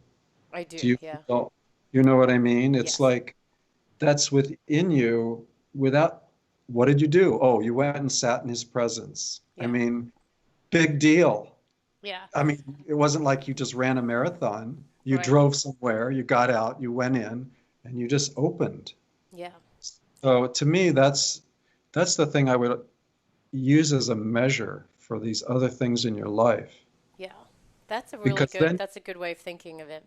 Speaker 1: I do.
Speaker 2: Do you
Speaker 1: Yeah.
Speaker 2: feel, you know what I mean? It's
Speaker 1: Yes.
Speaker 2: like that's within you without, what did you do? Oh, you went and sat in his presence. I
Speaker 1: Yeah.
Speaker 2: mean, big deal.
Speaker 1: Yeah.
Speaker 2: I mean, it wasn't like you just ran a marathon. You
Speaker 1: Right.
Speaker 2: drove somewhere, you got out, you went in, and you just opened.
Speaker 1: Yeah.
Speaker 2: So to me, that's the thing I would use as a measure for these other things in your life.
Speaker 1: Yeah. That's a really
Speaker 2: Because
Speaker 1: good.
Speaker 2: then,
Speaker 1: That's a good way of thinking of it.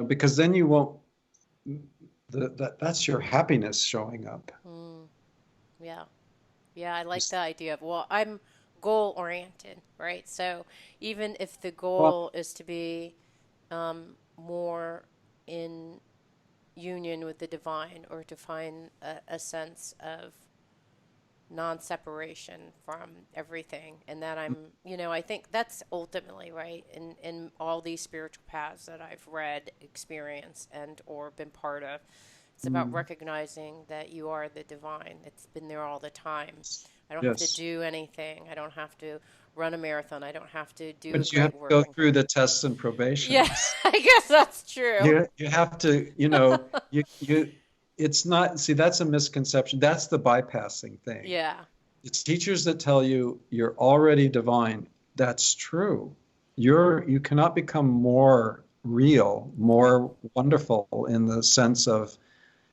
Speaker 2: because then you won't, that's your happiness showing up.
Speaker 1: Mm, yeah. Yeah, I like the idea of, well, I'm goal oriented, right? So even if the
Speaker 2: Well,
Speaker 1: goal is to be more in union with the divine, or to find a sense of non-separation from everything, and that I think that's ultimately right in all these spiritual paths that I've read, experienced, and or been part of. It's about
Speaker 2: Mm.
Speaker 1: recognizing that you are the divine. It's been there all the time. I don't have to
Speaker 2: Yes.
Speaker 1: do anything. I don't have to run a marathon. I don't have to do a
Speaker 2: But you have
Speaker 1: great
Speaker 2: to
Speaker 1: work.
Speaker 2: go through the tests and
Speaker 1: Yeah,
Speaker 2: probations.
Speaker 1: I guess that's true.
Speaker 2: You have to, you it's not, see, that's a misconception. That's the bypassing thing.
Speaker 1: Yeah.
Speaker 2: It's teachers that tell you you're already divine. That's true. You cannot become more real,
Speaker 1: Right.
Speaker 2: more wonderful in the sense of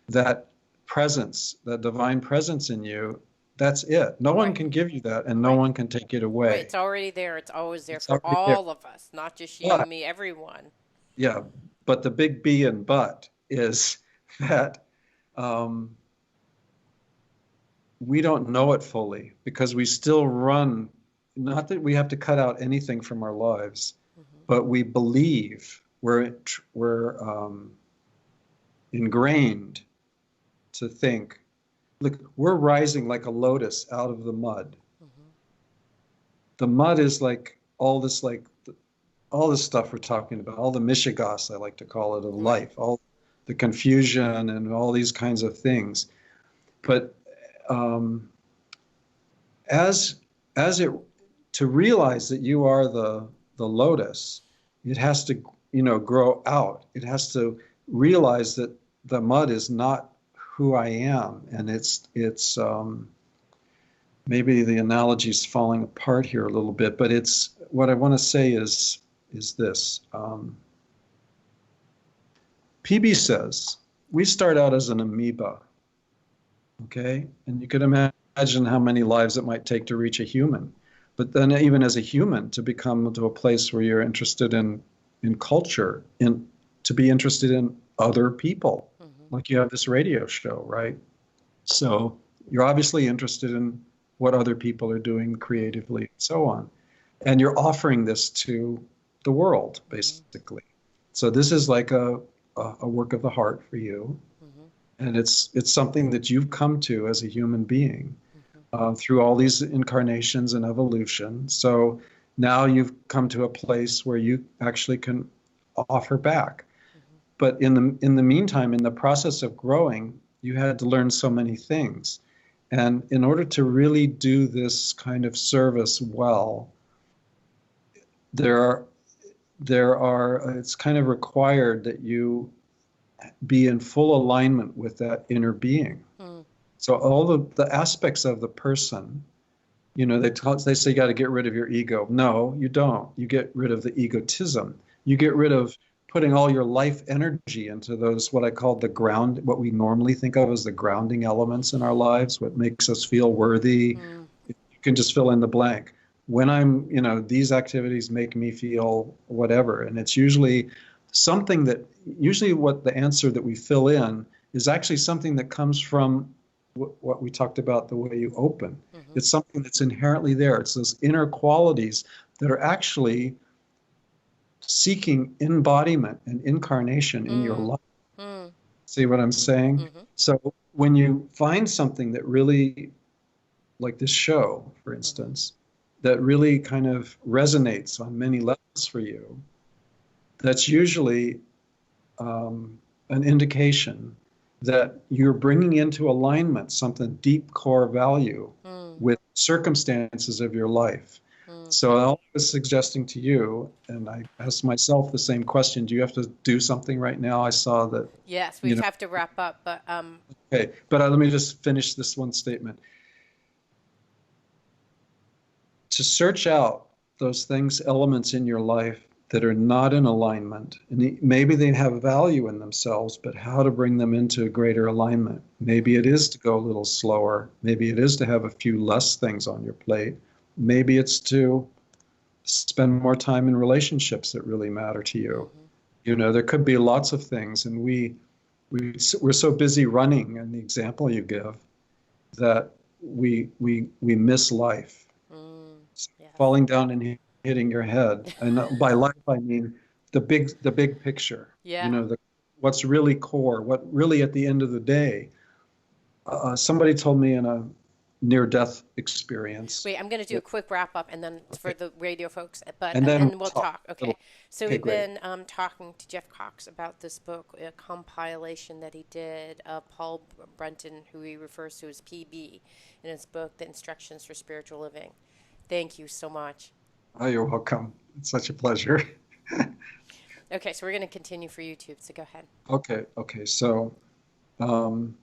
Speaker 2: that presence, that divine presence in you. That's it. No one
Speaker 1: Right.
Speaker 2: can give you that, and no
Speaker 1: Right.
Speaker 2: one can take it
Speaker 1: Right.
Speaker 2: away.
Speaker 1: It's already there. It's always there
Speaker 2: It's
Speaker 1: for
Speaker 2: already there.
Speaker 1: all of us, not just you,
Speaker 2: But
Speaker 1: me, everyone.
Speaker 2: yeah, but the big B and but is that um, we don't know it fully because we still run, not that we have to cut out anything from our lives,
Speaker 1: Hmm.
Speaker 2: but we believe we're ingrained to think, look, we're rising like a lotus out of the mud.
Speaker 1: Hmm.
Speaker 2: The mud is all this stuff we're talking about, all the mishigas, I like to call it, of
Speaker 1: Right.
Speaker 2: life, all the confusion and all these kinds of things. But um, as as it to realize that you are the lotus, it has to grow out. It has to realize that the mud is not who I am, and it's maybe the analogy is falling apart here a little bit, but it's what I want to say is this. PB says we start out as an amoeba, okay, and you could imagine how many lives it might take to reach a human. But then, even as a human, to become to a place where you're interested in culture, in to be interested in other people,
Speaker 1: Hmm.
Speaker 2: like you have this radio show, right? So you're obviously interested in what other people are doing
Speaker 1: Hmm.
Speaker 2: creatively, and so on, and you're offering this to the world,
Speaker 1: Hmm.
Speaker 2: basically. So this is like a work of the heart for you,
Speaker 1: Hmm.
Speaker 2: and it's something that you've come to as a human being
Speaker 1: Hmm.
Speaker 2: through all these incarnations and evolution. So now you've come to a place where you actually can offer back.
Speaker 1: Hmm.
Speaker 2: But in the meantime, in the process of growing, you had to learn so many things. And in order to really do this kind of service well, there are it's kind of required that you be in full alignment with that inner being.
Speaker 1: Hmm.
Speaker 2: So all the aspects of the person, they say you got to get rid of your ego. No, you don't. You get rid of the egotism. You get rid of putting all your life energy into those, what I call what we normally think of as the grounding elements in our lives, what makes us feel worthy.
Speaker 1: Hmm.
Speaker 2: You can just fill in the blank. When these activities make me feel whatever. And it's usually usually what the answer that we fill in is actually something that comes from what we talked about, the way you open.
Speaker 1: Hmm.
Speaker 2: It's something that's inherently there. It's those inner qualities that are actually seeking embodiment and incarnation in your
Speaker 1: Hmm.
Speaker 2: life.
Speaker 1: Hmm.
Speaker 2: See what I'm saying?
Speaker 1: Hmm.
Speaker 2: So when you find something that really, like this show, for
Speaker 1: Hmm.
Speaker 2: instance, that really kind of resonates on many levels for you, that's usually an indication that you're bringing into alignment something deep core value
Speaker 1: Hmm.
Speaker 2: with circumstances of your life.
Speaker 1: Hmm.
Speaker 2: So all I was suggesting to you, and I asked myself the same question: do you have to do something right now? I saw that,
Speaker 1: Yes, we
Speaker 2: you know.
Speaker 1: have to wrap up, but
Speaker 2: Okay, but let me just finish this one statement. To search out those things, elements in your life that are not in alignment, and maybe they have value in themselves, but how to bring them into greater alignment. Maybe it is to go a little slower. Maybe it is to have a few less things on your plate. Maybe it's to spend more time in relationships that really matter to you.
Speaker 1: hmm.
Speaker 2: There could be lots of things, and we're so busy running, and the example you give, that we miss life,
Speaker 1: Mm. Yes.
Speaker 2: falling down and hitting your head. And by life, I mean the big picture.
Speaker 1: Yeah.
Speaker 2: What's really core, what really at the end of the day. Somebody told me in a near-death experience.
Speaker 1: Wait, I'm going to do a quick wrap up and then for
Speaker 2: Okay.
Speaker 1: the radio folks, but
Speaker 2: And
Speaker 1: and
Speaker 2: then
Speaker 1: then we'll
Speaker 2: talk
Speaker 1: talk.
Speaker 2: a little.
Speaker 1: Okay. So
Speaker 2: Okay,
Speaker 1: we've
Speaker 2: great.
Speaker 1: been talking to Jeff Cox about this book, a compilation that he did of Paul Brunton, who he refers to as PB, in his book, The Instructions for Spiritual Living. Thank you so much.
Speaker 2: Oh, you're welcome. It's such a pleasure.
Speaker 1: Okay, so we're going to continue for YouTube, so go ahead.
Speaker 2: Okay. Um,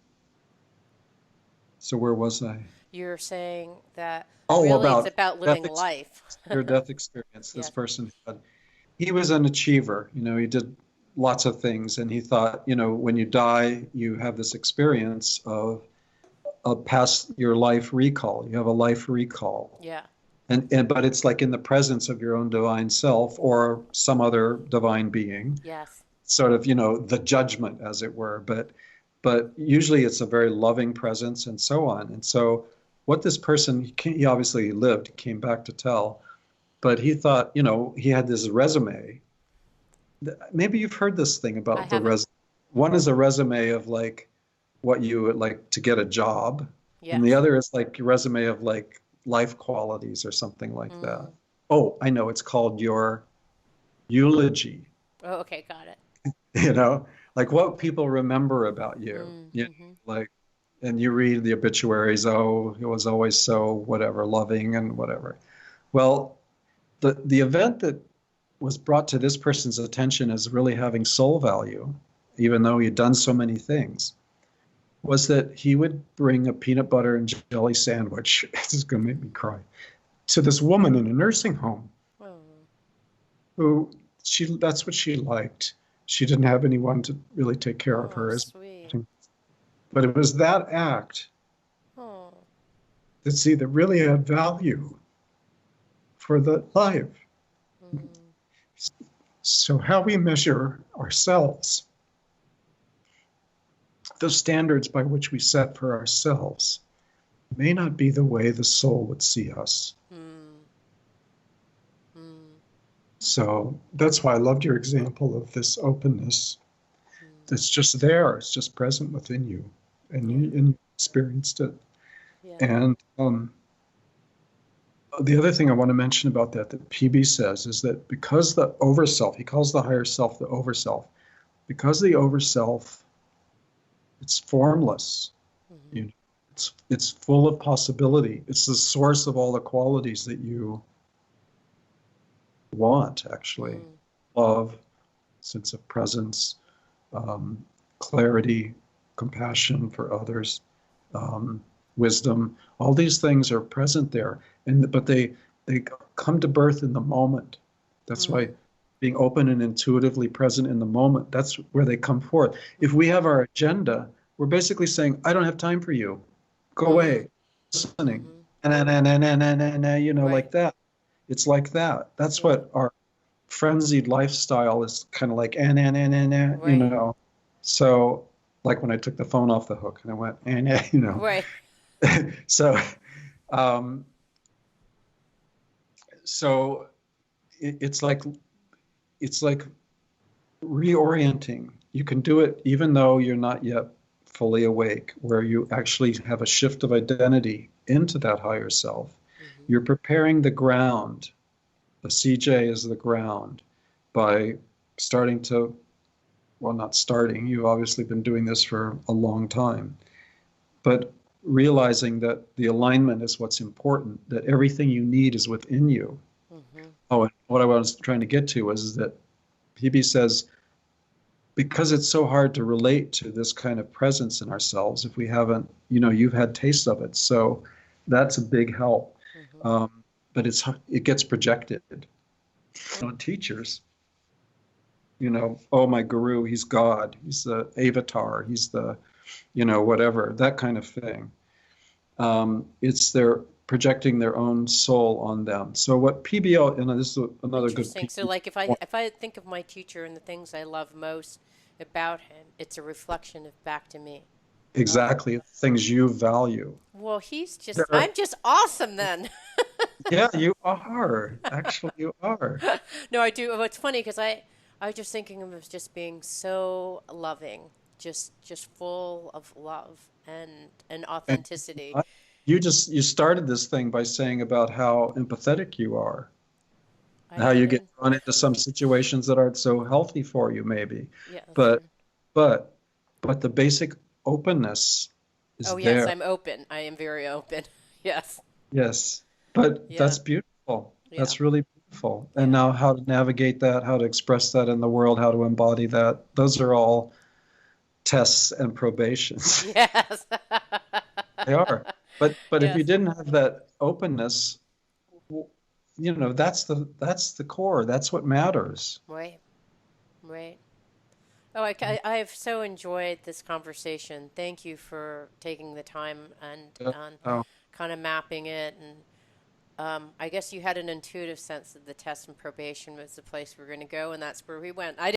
Speaker 2: so where was I?
Speaker 1: You're saying that
Speaker 2: Oh,
Speaker 1: really it's
Speaker 2: about
Speaker 1: about
Speaker 2: death
Speaker 1: living life.
Speaker 2: near-death experience this
Speaker 1: Yes.
Speaker 2: person had. He was an achiever. He did lots of things, and he thought, when you die, you have this experience of past your life recall. You have a life recall.
Speaker 1: Yeah.
Speaker 2: And but it's like in the presence of your own divine self or some other divine being,
Speaker 1: Yes.
Speaker 2: sort of, the judgment, as it were. But usually it's a very loving presence and so on. And so what this person, he obviously lived, came back to tell, but he thought, he had this resume. Maybe you've heard this thing
Speaker 1: I
Speaker 2: about the
Speaker 1: haven't.
Speaker 2: resume. One is a resume of like what you would like to get a job, and the
Speaker 1: Yes.
Speaker 2: other is like a resume of like life qualities or something like that.
Speaker 1: Mm.
Speaker 2: Oh, I know, it's called your eulogy.
Speaker 1: Oh, okay, got it.
Speaker 2: you know, like what people remember about you.
Speaker 1: Mm-hmm.
Speaker 2: Like, and you read the obituaries, oh, he was always so whatever, loving and whatever. Well, the event that was brought to this person's attention as really having soul value, even though he had done so many things, was that he would bring a peanut butter and jelly sandwich, this is going to make me cry, to this woman in a nursing home
Speaker 1: Oh,
Speaker 2: who that's what she liked. She didn't have anyone to really take care of
Speaker 1: oh,
Speaker 2: her.
Speaker 1: sweet.
Speaker 2: But it was that act
Speaker 1: Oh,
Speaker 2: that really had value for the life.
Speaker 1: mm,
Speaker 2: So how we measure ourselves, the standards by which we set for ourselves, may not be the way the soul would see us.
Speaker 1: mm, mm,
Speaker 2: So that's why I loved your example of this openness.
Speaker 1: mm.
Speaker 2: It's just there. It's just present within you, and you experienced it.
Speaker 1: Yeah.
Speaker 2: And the other thing I want to mention about that PB says is that because the overself, he calls the higher self the overself, because the overself, it's formless.
Speaker 1: Mm-hmm.
Speaker 2: You know, it's full of possibility. It's the source of all the qualities that you want, actually.
Speaker 1: Mm,
Speaker 2: Love, sense of presence, clarity, compassion for others, wisdom. All these things are present there, but they come to birth in the moment. That's why being open and intuitively present in the moment, that's where they come forth. If we have our agenda, we're basically saying, I don't have time for you. Go away. Listening.
Speaker 1: Right.
Speaker 2: Like that. It's like that. That's
Speaker 1: Yeah.
Speaker 2: what our frenzied lifestyle is kind of like,
Speaker 1: Right.
Speaker 2: So, like when I took the phone off the hook and I went,
Speaker 1: Right.
Speaker 2: So, um, so it's like reorienting. You can do it even though you're not yet fully awake, where you actually have a shift of identity into that higher self.
Speaker 1: Mm-hmm.
Speaker 2: You're preparing the ground. The CJ is the ground by starting to, well, not starting, you've obviously been doing this for a long time, but realizing that the alignment is what's important, that everything you need is within you.
Speaker 1: Mm-hmm.
Speaker 2: Oh, and what I was trying to get to is that PB says, because it's so hard to relate to this kind of presence in ourselves if we haven't, you've had taste of it. So that's a big help.
Speaker 1: Mm-hmm.
Speaker 2: But it gets projected on teachers. Oh, my guru, he's God, he's the avatar, he's the, whatever, that kind of thing. It's they're projecting their own soul on them. So what PBL, and this is another good
Speaker 1: Interesting. So, like, if I think of my teacher and the things I love most about him, it's a reflection of back to me.
Speaker 2: exactly things you value.
Speaker 1: Well, I'm just awesome then.
Speaker 2: Yeah, you are. Actually, you are.
Speaker 1: No, I do. Well, it's funny because I I was just thinking of him as just being so loving, just full of love and
Speaker 2: And
Speaker 1: authenticity.
Speaker 2: I- you started this thing by saying about how empathetic you are,
Speaker 1: I
Speaker 2: how
Speaker 1: am
Speaker 2: you get
Speaker 1: in.
Speaker 2: thrown into some situations that aren't so healthy for you, maybe.
Speaker 1: Yes.
Speaker 2: But but but the basic openness
Speaker 1: Oh
Speaker 2: is
Speaker 1: yes,
Speaker 2: there.
Speaker 1: I'm open. I am very open. Yes.
Speaker 2: Yes. But
Speaker 1: Yeah.
Speaker 2: that's beautiful.
Speaker 1: Yeah.
Speaker 2: That's really beautiful. And
Speaker 1: Yeah.
Speaker 2: now how to navigate that, how to express that in the world, how to embody that, those are all tests and probations.
Speaker 1: Yes.
Speaker 2: They are. But if you
Speaker 1: Yes.
Speaker 2: didn't have that openness, w- that's the core. That's what matters.
Speaker 1: Right. Right. Oh, I've so enjoyed this conversation. Thank you for taking the time
Speaker 2: Yeah.
Speaker 1: and
Speaker 2: Oh,
Speaker 1: kind of mapping it. And I guess you had an intuitive sense that the test and probation was the place we are going to go, and that's where we went. I